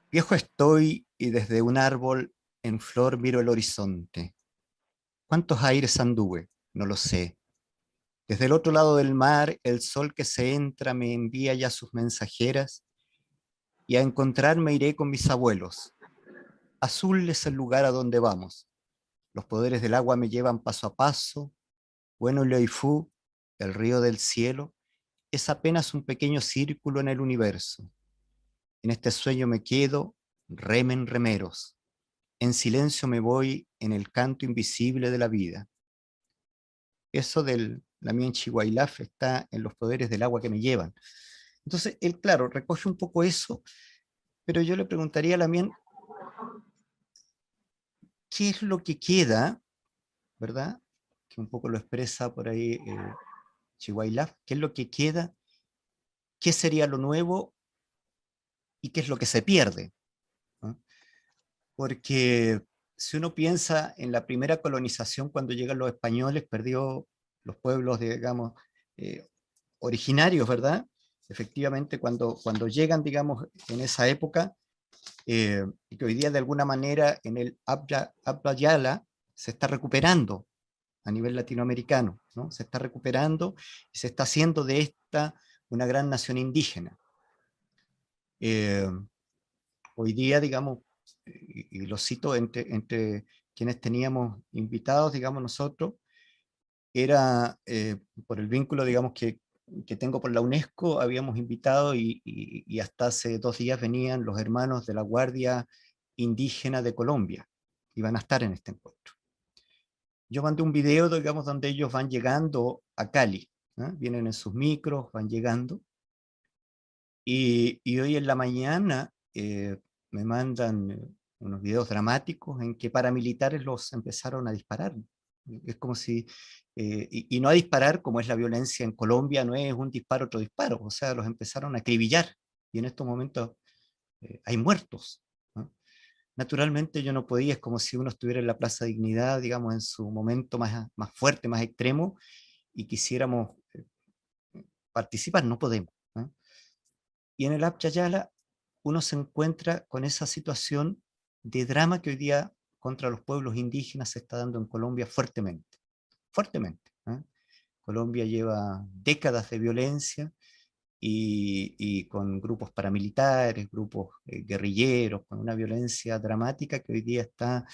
viejo estoy y desde un árbol en flor miro el horizonte. ¿Cuántos aires anduve? No lo sé. Desde el otro lado del mar, el sol que se entra me envía ya sus mensajeras y a encontrarme iré con mis abuelos. Azul es el lugar a donde vamos. Los poderes del agua me llevan paso a paso. Bueno, Leifú, el río del cielo, es apenas un pequeño círculo en el universo. En este sueño me quedo, remen remeros. En silencio me voy en el canto invisible de la vida. Eso del Lamien Chihuailaf está en los poderes del agua que me llevan. Entonces, él, claro, recoge un poco eso, pero yo le preguntaría a Lamien, ¿qué es lo que queda, verdad? Que un poco lo expresa por ahí Chihuailaf, ¿qué es lo que queda? ¿Qué sería lo nuevo y qué es lo que se pierde? ¿No? Porque si uno piensa en la primera colonización, cuando llegan los españoles, perdió los pueblos, digamos, originarios, ¿verdad? Efectivamente, cuando llegan, digamos, en esa época, y que hoy día de alguna manera en el Abya Yala se está recuperando a nivel latinoamericano, ¿no? Se está recuperando y se está haciendo de esta una gran nación indígena. Eh, Hoy día, digamos, y lo cito entre quienes teníamos invitados, digamos, nosotros, era por el vínculo, digamos, que tengo por la UNESCO, habíamos invitado y hasta hace 2 días venían los hermanos de la Guardia Indígena de Colombia, iban a estar en este encuentro. Yo mandé un video, digamos, donde ellos van llegando a Cali, ¿eh? Vienen en sus micros, van llegando, y hoy en la mañana me mandan unos videos dramáticos en que paramilitares los empezaron a disparar. Es como si, y no a disparar como es la violencia en Colombia, no es un disparo, otro disparo, o sea, los empezaron a acribillar, y en estos momentos hay muertos, ¿no? Naturalmente yo no podía, es como si uno estuviera en la Plaza Dignidad, digamos, en su momento más fuerte, más extremo, y quisiéramos participar, no podemos, ¿no? Y en el Abya Yala uno se encuentra con esa situación de drama que hoy día contra los pueblos indígenas se está dando en Colombia fuertemente, fuertemente, ¿eh? Colombia lleva décadas de violencia y con grupos paramilitares, grupos guerrilleros, con una violencia dramática que hoy día está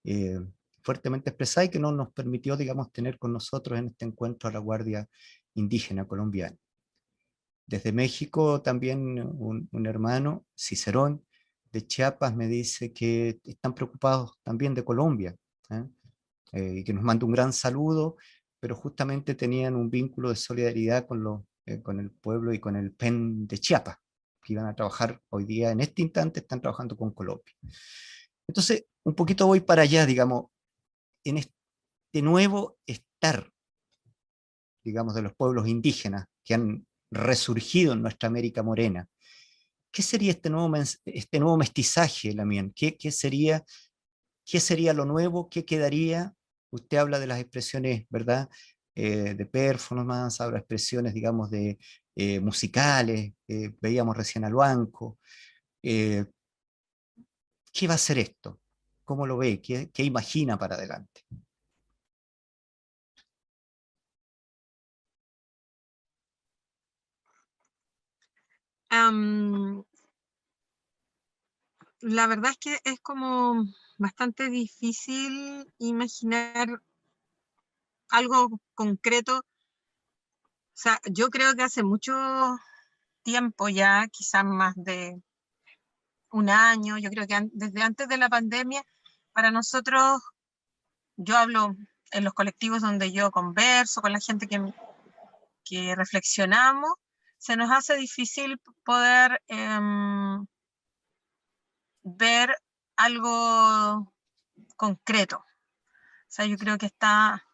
eh, fuertemente expresada y que no nos permitió, digamos, tener con nosotros en este encuentro a la Guardia Indígena Colombiana. Desde México también un hermano, Cicerón, de Chiapas, me dice que están preocupados también de Colombia, ¿eh? Y que nos manda un gran saludo, pero justamente tenían un vínculo de solidaridad con el pueblo y con el PEN de Chiapas, que iban a trabajar hoy día, en este instante, están trabajando con Colombia. Entonces, un poquito voy para allá, digamos, en este nuevo estar, digamos, de los pueblos indígenas que han resurgido en nuestra América Morena. ¿Qué sería este nuevo mestizaje, Lamien? ¿Qué sería lo nuevo? ¿Qué quedaría? Usted habla de las expresiones, ¿verdad? De performance, habla de expresiones, digamos, de musicales, veíamos recién al banco. Eh, ¿Qué va a ser esto? ¿Cómo lo ve? ¿Qué imagina para adelante? la verdad es que es como bastante difícil imaginar algo concreto. O sea, yo creo que hace mucho tiempo ya, quizás más de un año, yo creo que desde antes de la pandemia, para nosotros, yo hablo en los colectivos donde yo converso con la gente que reflexionamos, se nos hace difícil poder ver algo concreto. O sea, yo creo que está,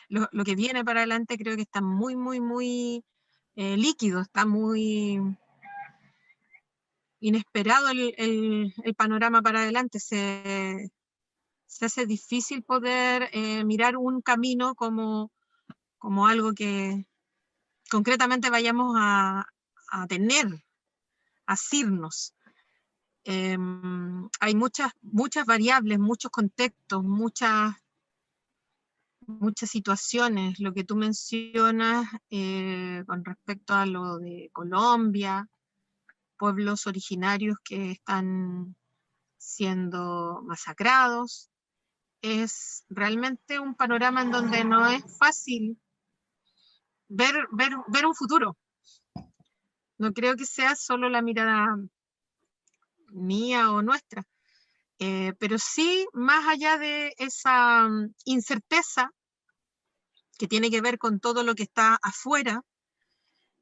lo que viene para adelante creo que está muy, muy, muy líquido, está muy inesperado el panorama para adelante. Se hace difícil poder mirar un camino como algo que concretamente vayamos a tener, a asirnos. Hay muchas variables, muchos contextos, muchas situaciones. Lo que tú mencionas con respecto a lo de Colombia, pueblos originarios que están siendo masacrados, es realmente un panorama en donde no es fácil ver un futuro. No creo que sea solo la mirada mía o nuestra, pero sí, más allá de esa incerteza que tiene que ver con todo lo que está afuera,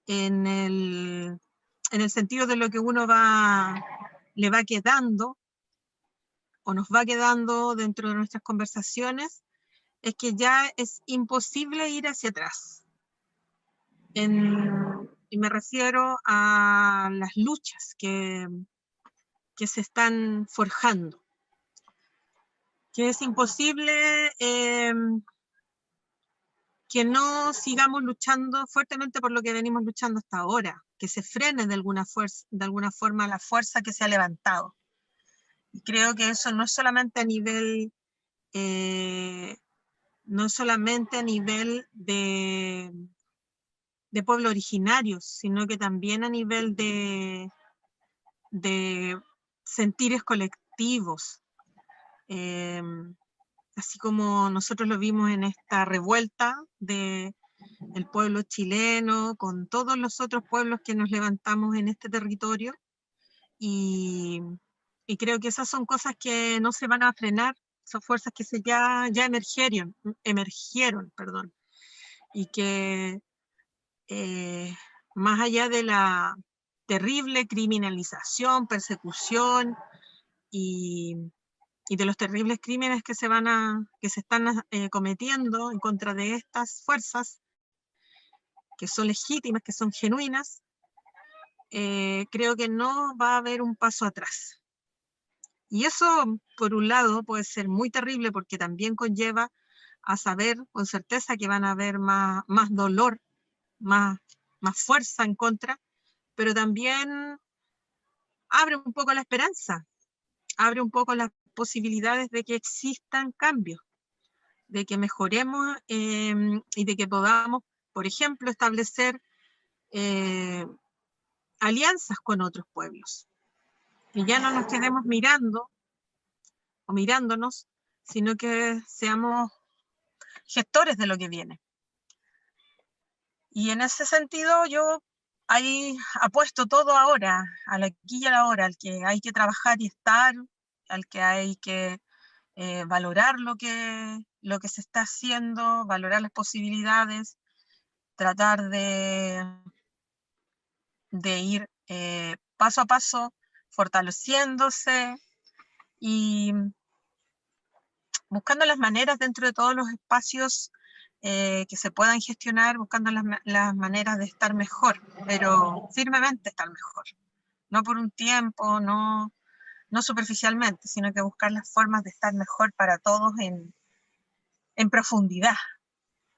en el sentido de lo que uno le va quedando o nos va quedando dentro de nuestras conversaciones, es que ya es imposible ir hacia atrás. Y me refiero a las luchas que se están forjando. Que es imposible que no sigamos luchando fuertemente por lo que venimos luchando hasta ahora, que se frene de alguna forma la fuerza que se ha levantado. Y creo que eso no es solamente a nivel de pueblos originarios, sino que también a nivel de sentires colectivos. Así como nosotros lo vimos en esta revuelta del pueblo chileno, con todos los otros pueblos que nos levantamos en este territorio, y creo que esas son cosas que no se van a frenar, son fuerzas que ya emergieron, y que más allá de la terrible criminalización, persecución y de los terribles crímenes que se están cometiendo en contra de estas fuerzas, que son legítimas, que son genuinas, creo que no va a haber un paso atrás. Y eso, por un lado, puede ser muy terrible porque también conlleva a saber con certeza que van a haber más dolor, más fuerza en contra, pero también abre un poco la esperanza, abre un poco las posibilidades de que existan cambios, de que mejoremos y de que podamos, por ejemplo, establecer alianzas con otros pueblos. Que ya no nos quedemos mirando o mirándonos, sino que seamos gestores de lo que viene. Y en ese sentido yo ahí apuesto todo ahora, al aquí y a la hora, al que hay que trabajar y estar, al que hay que valorar lo que se está haciendo, valorar las posibilidades, tratar de ir paso a paso fortaleciéndose y buscando las maneras dentro de todos los espacios que se puedan gestionar, buscando las maneras de estar mejor, pero firmemente estar mejor. No por un tiempo, no superficialmente, sino que buscar las formas de estar mejor para todos en profundidad,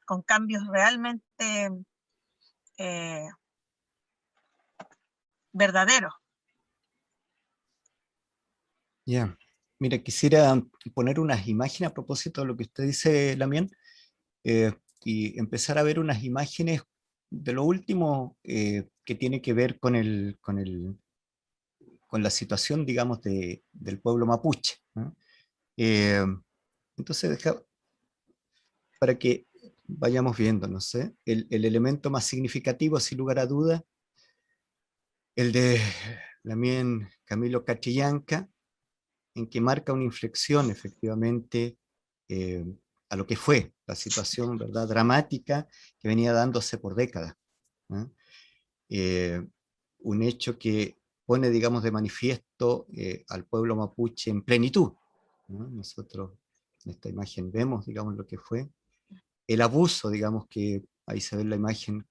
con cambios realmente verdaderos. Ya. Mira, quisiera poner unas imágenes a propósito de lo que usted dice, Lamien, y empezar a ver unas imágenes de lo último que tiene que ver con la situación, digamos, del pueblo mapuche, ¿no? Entonces, para que vayamos viendo, no sé, el elemento más significativo, sin lugar a dudas, el de Lamien Camilo Catrillanca, en que marca una inflexión, efectivamente, a lo que fue la situación, ¿verdad?, dramática que venía dándose por décadas, ¿no? Un hecho que pone, digamos, de manifiesto al pueblo mapuche en plenitud, ¿no? Nosotros en esta imagen vemos, digamos, lo que fue el abuso, digamos, que ahí se ve la imagen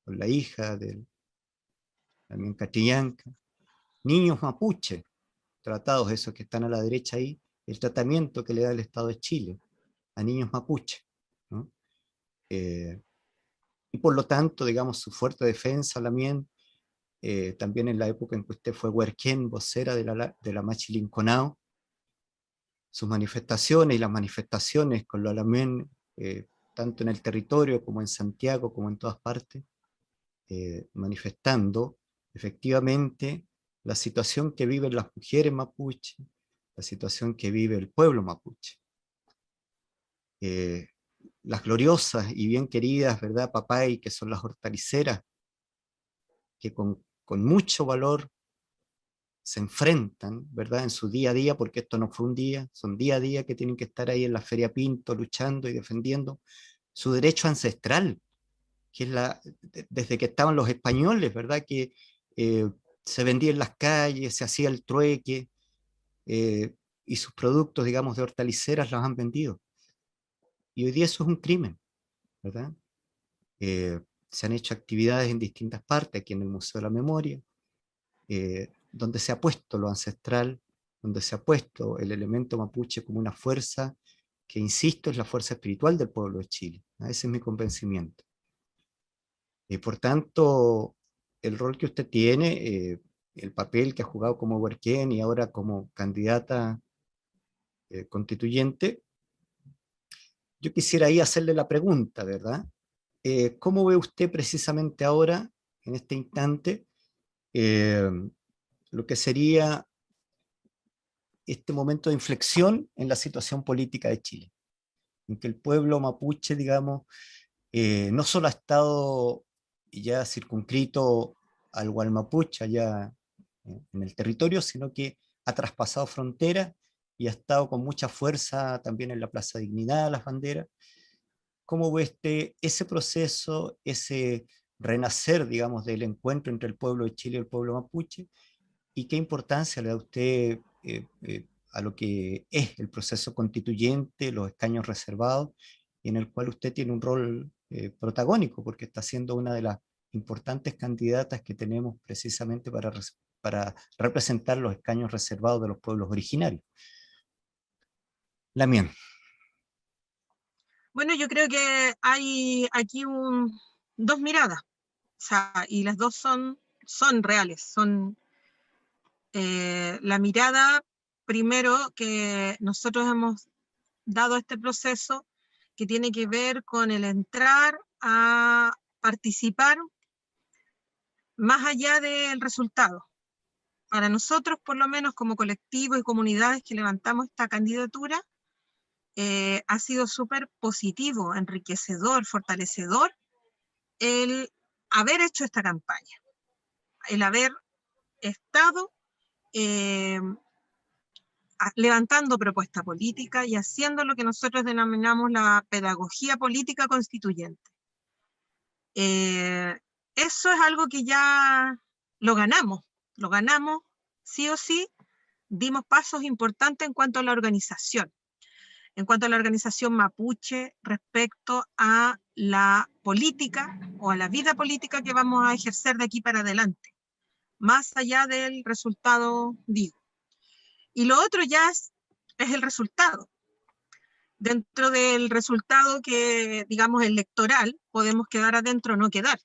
con la hija del también Catrillanca, niños mapuche, tratados esos que están a la derecha ahí, el tratamiento que le da el Estado de Chile a niños mapuche, ¿no? Y por lo tanto, digamos, su fuerte defensa, también en la época en que usted fue huerquén, vocera de la Machilinconao, sus manifestaciones y las manifestaciones con los Lamien, tanto en el territorio como en Santiago, como en todas partes, manifestando efectivamente la situación que viven las mujeres mapuche, la situación que vive el pueblo mapuche. Las gloriosas y bien queridas, ¿verdad?, papay, que son las hortaliceras, que con mucho valor se enfrentan, ¿verdad?, en su día a día, porque esto no fue un día, son día a día que tienen que estar ahí en la Feria Pinto luchando y defendiendo su derecho ancestral, que es desde que estaban los españoles, ¿verdad?, que se vendía en las calles, se hacía el trueque, y sus productos, digamos, de hortaliceras los han vendido. Y hoy día eso es un crimen, ¿verdad? Se han hecho actividades en distintas partes, aquí en el Museo de la Memoria, donde se ha puesto lo ancestral, donde se ha puesto el elemento mapuche como una fuerza que, insisto, es la fuerza espiritual del pueblo de Chile. Ese es mi convencimiento. Por tanto, el rol que usted tiene, el papel que ha jugado como huerquén y ahora como candidata constituyente, yo quisiera ahí hacerle la pregunta, ¿verdad? ¿Cómo ve usted precisamente ahora, en este instante, lo que sería este momento de inflexión en la situación política de Chile? En que el pueblo mapuche, digamos, no solo ha estado ya circunscrito al Gualmapuche, allá en el territorio, sino que ha traspasado fronteras y ha estado con mucha fuerza también en la Plaza Dignidad, las banderas. ¿Cómo ve ese proceso, ese renacer, digamos, del encuentro entre el pueblo de Chile y el pueblo mapuche? ¿Y qué importancia le da usted a lo que es el proceso constituyente, los escaños reservados, en el cual usted tiene un rol protagónico, porque está siendo una de las importantes candidatas que tenemos precisamente para representar los escaños reservados de los pueblos originarios? Lamien. Bueno, yo creo que hay aquí dos miradas, o sea, y las dos son reales, son la mirada primero que nosotros hemos dado a este proceso, que tiene que ver con el entrar a participar más allá del resultado. Para nosotros, por lo menos como colectivos y comunidades que levantamos esta candidatura, ha sido súper positivo, enriquecedor, fortalecedor el haber hecho esta campaña, el haber estado levantando propuesta política y haciendo lo que nosotros denominamos la pedagogía política constituyente. Eso es algo que ya lo ganamos sí o sí. Dimos pasos importantes en cuanto a la organización mapuche respecto a la política o a la vida política que vamos a ejercer de aquí para adelante, más allá del resultado, digo. Y lo otro ya es el resultado. Dentro del resultado que, digamos, electoral, podemos quedar adentro o no quedar.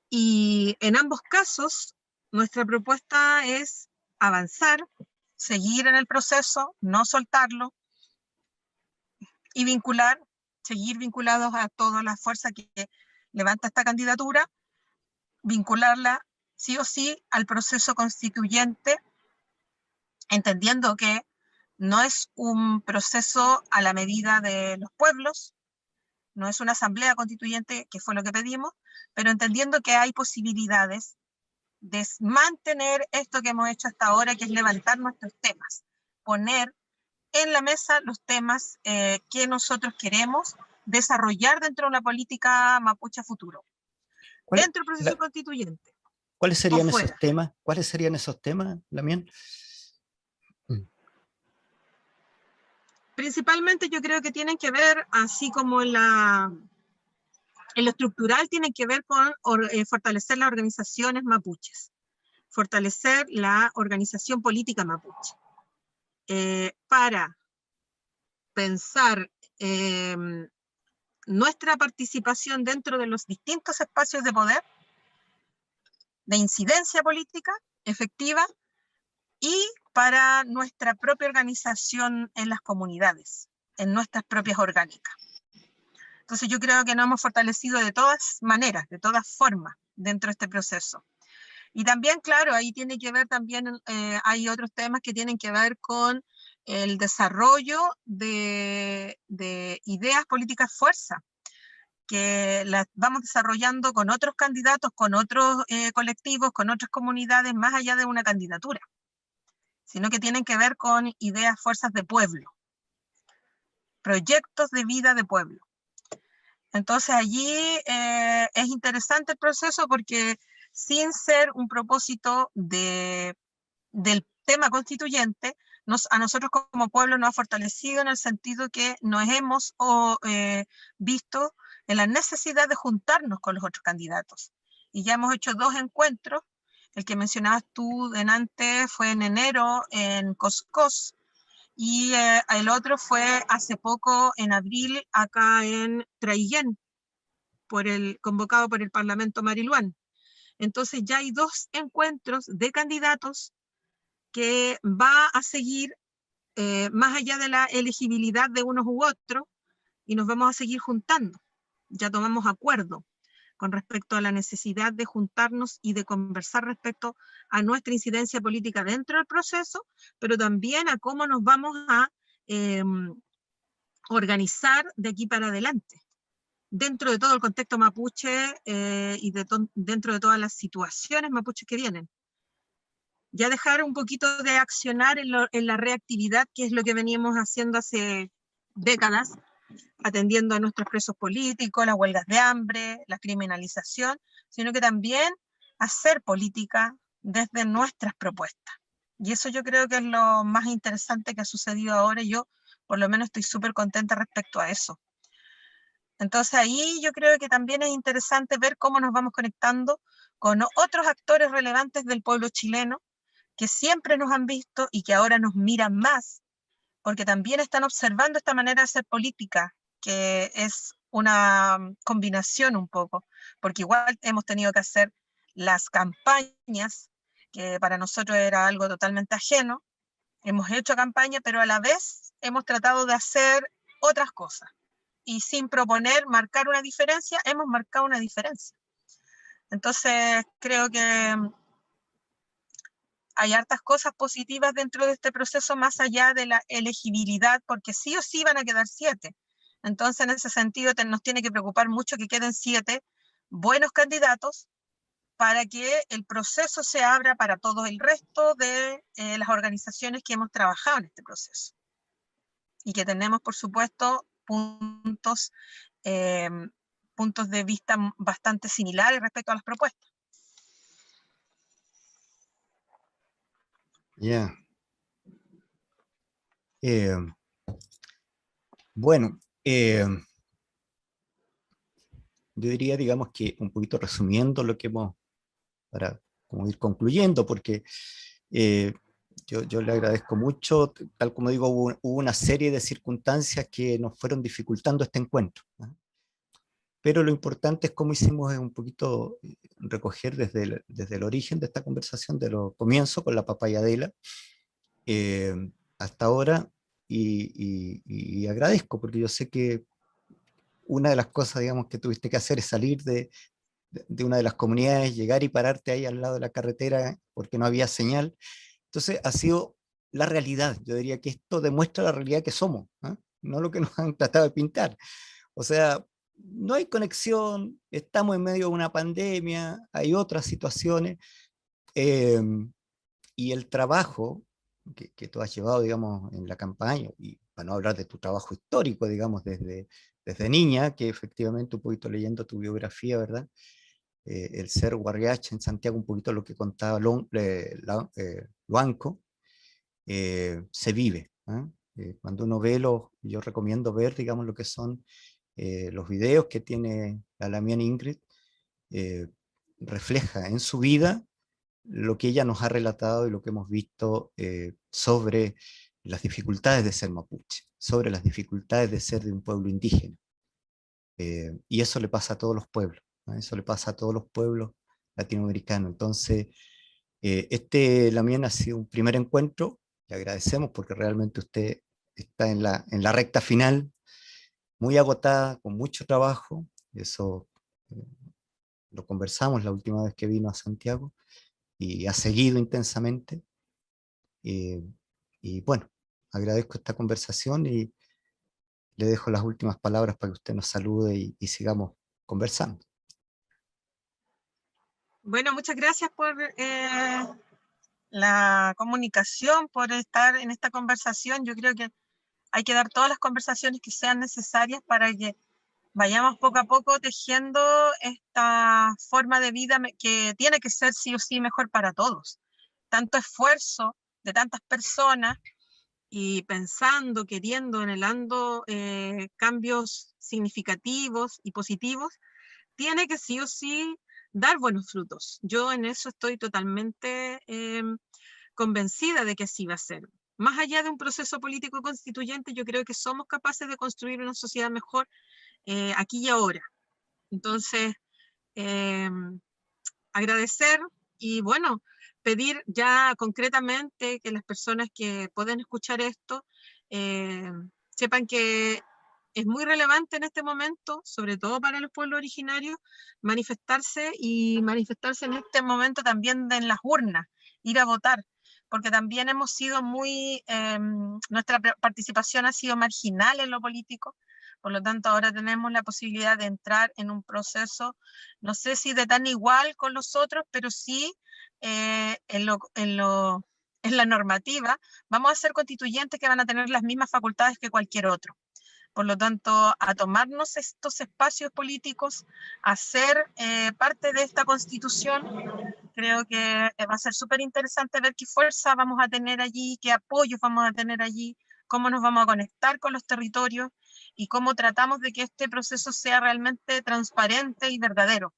Y en ambos casos, nuestra propuesta es avanzar, seguir en el proceso, no soltarlo, y seguir vinculados a todas las fuerzas que levanta esta candidatura, vincularla sí o sí al proceso constituyente, entendiendo que no es un proceso a la medida de los pueblos, no es una asamblea constituyente, que fue lo que pedimos, pero entendiendo que hay posibilidades de mantener esto que hemos hecho hasta ahora, que es levantar nuestros temas, poner en la mesa los temas que nosotros queremos desarrollar dentro de la política mapuche futuro, dentro del proceso constituyente. ¿Cuáles o serían esos fuera. temas? ¿Cuáles serían esos temas, Lamien? Principalmente yo creo que tienen que ver, así como en lo estructural, tienen que ver con fortalecer las organizaciones mapuches, fortalecer la organización política mapuche, para pensar nuestra participación dentro de los distintos espacios de poder, de incidencia política efectiva, y para nuestra propia organización en las comunidades, en nuestras propias orgánicas. Entonces yo creo que nos hemos fortalecido de todas maneras, de todas formas, dentro de este proceso. Y también, claro, ahí tiene que ver también, hay otros temas que tienen que ver con el desarrollo de ideas políticas fuerza, que las vamos desarrollando con otros candidatos, con otros colectivos, con otras comunidades, más allá de una candidatura, sino que tienen que ver con ideas, fuerzas de pueblo, proyectos de vida de pueblo. Entonces allí es interesante el proceso, porque sin ser un propósito del tema constituyente, a nosotros como pueblo nos ha fortalecido en el sentido que nos hemos visto en la necesidad de juntarnos con los otros candidatos. Y ya hemos hecho 2 encuentros. El que mencionabas tú antes fue en enero en Coscos, y el otro fue hace poco, en abril, acá en Traillén, convocado por el Parlamento Mariluán. Entonces ya hay 2 encuentros de candidatos que va a seguir más allá de la elegibilidad de unos u otros, y nos vamos a seguir juntando. Ya tomamos acuerdo con respecto a la necesidad de juntarnos y de conversar respecto a nuestra incidencia política dentro del proceso, pero también a cómo nos vamos a organizar de aquí para adelante, dentro de todo el contexto mapuche y dentro de todas las situaciones mapuches que vienen. Ya dejar un poquito de accionar en la reactividad, que es lo que veníamos haciendo hace décadas, atendiendo a nuestros presos políticos, las huelgas de hambre, la criminalización, sino que también hacer política desde nuestras propuestas. Y eso yo creo que es lo más interesante que ha sucedido ahora, y yo por lo menos estoy súper contenta respecto a eso. Entonces ahí yo creo que también es interesante ver cómo nos vamos conectando con otros actores relevantes del pueblo chileno, que siempre nos han visto y que ahora nos miran más, porque también están observando esta manera de hacer política, que es una combinación un poco, porque igual hemos tenido que hacer las campañas, que para nosotros era algo totalmente ajeno. Hemos hecho campaña, pero a la vez hemos tratado de hacer otras cosas. Y sin proponer marcar una diferencia, hemos marcado una diferencia. Entonces creo que hay hartas cosas positivas dentro de este proceso, más allá de la elegibilidad, porque sí o sí van a quedar 7. Entonces, en ese sentido, nos tiene que preocupar mucho que queden 7 buenos candidatos, para que el proceso se abra para todo el resto de las organizaciones que hemos trabajado en este proceso. Y que tenemos, por supuesto, puntos de vista bastante similares respecto a las propuestas. Ya. Bueno, yo diría, digamos, que un poquito resumiendo lo que hemos, para como ir concluyendo, porque yo le agradezco mucho, tal como digo, hubo una serie de circunstancias que nos fueron dificultando este encuentro, ¿no? Pero lo importante es cómo hicimos un poquito recoger desde el origen de esta conversación, de los comienzos con la papayadela, hasta ahora, y agradezco, porque yo sé que una de las cosas, digamos, que tuviste que hacer es salir de de una de las comunidades, llegar y pararte ahí al lado de la carretera porque no había señal. Entonces ha sido la realidad. Yo diría que esto demuestra la realidad que somos, ¿eh? No lo que nos han tratado de pintar. O sea, no hay conexión, estamos en medio de una pandemia, hay otras situaciones, eh, y el trabajo que tú has llevado, digamos, en la campaña, y para no hablar de tu trabajo histórico, digamos, desde niña, que efectivamente un poquito leyendo tu biografía, ¿verdad? El ser Huarriache en Santiago, un poquito lo que contaba Luanco, se vive, ¿eh? Cuando uno ve yo recomiendo ver, digamos, lo que son los videos que tiene la Lamián Ingrid, refleja en su vida lo que ella nos ha relatado y lo que hemos visto sobre las dificultades de ser mapuche, sobre las dificultades de ser de un pueblo indígena. Y eso le pasa a todos los pueblos, ¿no? Eso le pasa a todos los pueblos latinoamericanos. Entonces, Lamien ha sido un primer encuentro, le agradecemos porque realmente usted está en la recta final, muy agotada, con mucho trabajo, eso lo conversamos la última vez que vino a Santiago, y ha seguido intensamente, y bueno, agradezco esta conversación y le dejo las últimas palabras para que usted nos salude y sigamos conversando. Bueno, muchas gracias por la comunicación, por estar en esta conversación. Yo creo que hay que dar todas las conversaciones que sean necesarias para que vayamos poco a poco tejiendo esta forma de vida que tiene que ser sí o sí mejor para todos. Tanto esfuerzo de tantas personas y pensando, queriendo, anhelando cambios significativos y positivos, tiene que sí o sí dar buenos frutos. Yo en eso estoy totalmente convencida de que así va a ser. Más allá de un proceso político constituyente, yo creo que somos capaces de construir una sociedad mejor aquí y ahora. Entonces, agradecer y bueno, pedir ya concretamente que las personas que pueden escuchar esto sepan que es muy relevante en este momento, sobre todo para los pueblos originarios, manifestarse y manifestarse en este momento también en las urnas, ir a votar, porque también hemos sido nuestra participación ha sido marginal en lo político. Por lo tanto, ahora tenemos la posibilidad de entrar en un proceso, no sé si de tan igual con los otros, pero sí en la normativa, vamos a ser constituyentes que van a tener las mismas facultades que cualquier otro. Por lo tanto, a tomarnos estos espacios políticos, a ser parte de esta constitución, creo que va a ser súper interesante ver qué fuerza vamos a tener allí, qué apoyos vamos a tener allí, cómo nos vamos a conectar con los territorios y cómo tratamos de que este proceso sea realmente transparente y verdadero.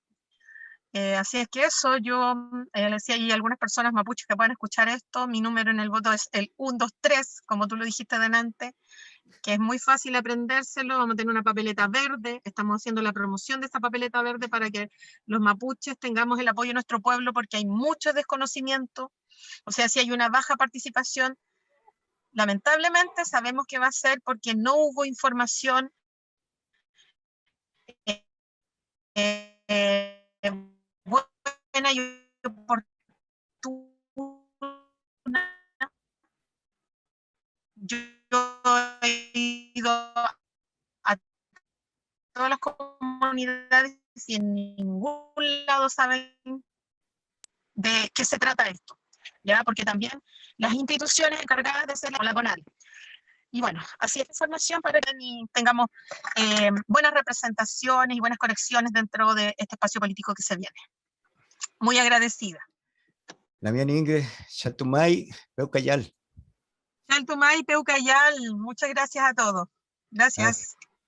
Así es que eso, yo le decía, hay algunas personas mapuches que pueden escuchar esto, mi número en el voto es el 123, como tú lo dijiste delante, que es muy fácil aprendérselo. Vamos a tener una papeleta verde, estamos haciendo la promoción de esta papeleta verde para que los mapuches tengamos el apoyo de nuestro pueblo, porque hay mucho desconocimiento, o sea, si hay una baja participación, lamentablemente sabemos que va a ser porque no hubo información buena y oportuna. Yo he ido a todas las comunidades y en ningún lado saben de qué se trata esto, ¿ya? Porque también las instituciones encargadas de hacer la con nadie. Y bueno, así es la información para que tengamos buenas representaciones y buenas conexiones dentro de este espacio político que se viene. Muy agradecida. Lamián Ingrid, Chatumay, Peucayal. Chaltumay, Peucayal, muchas gracias a todos. Gracias.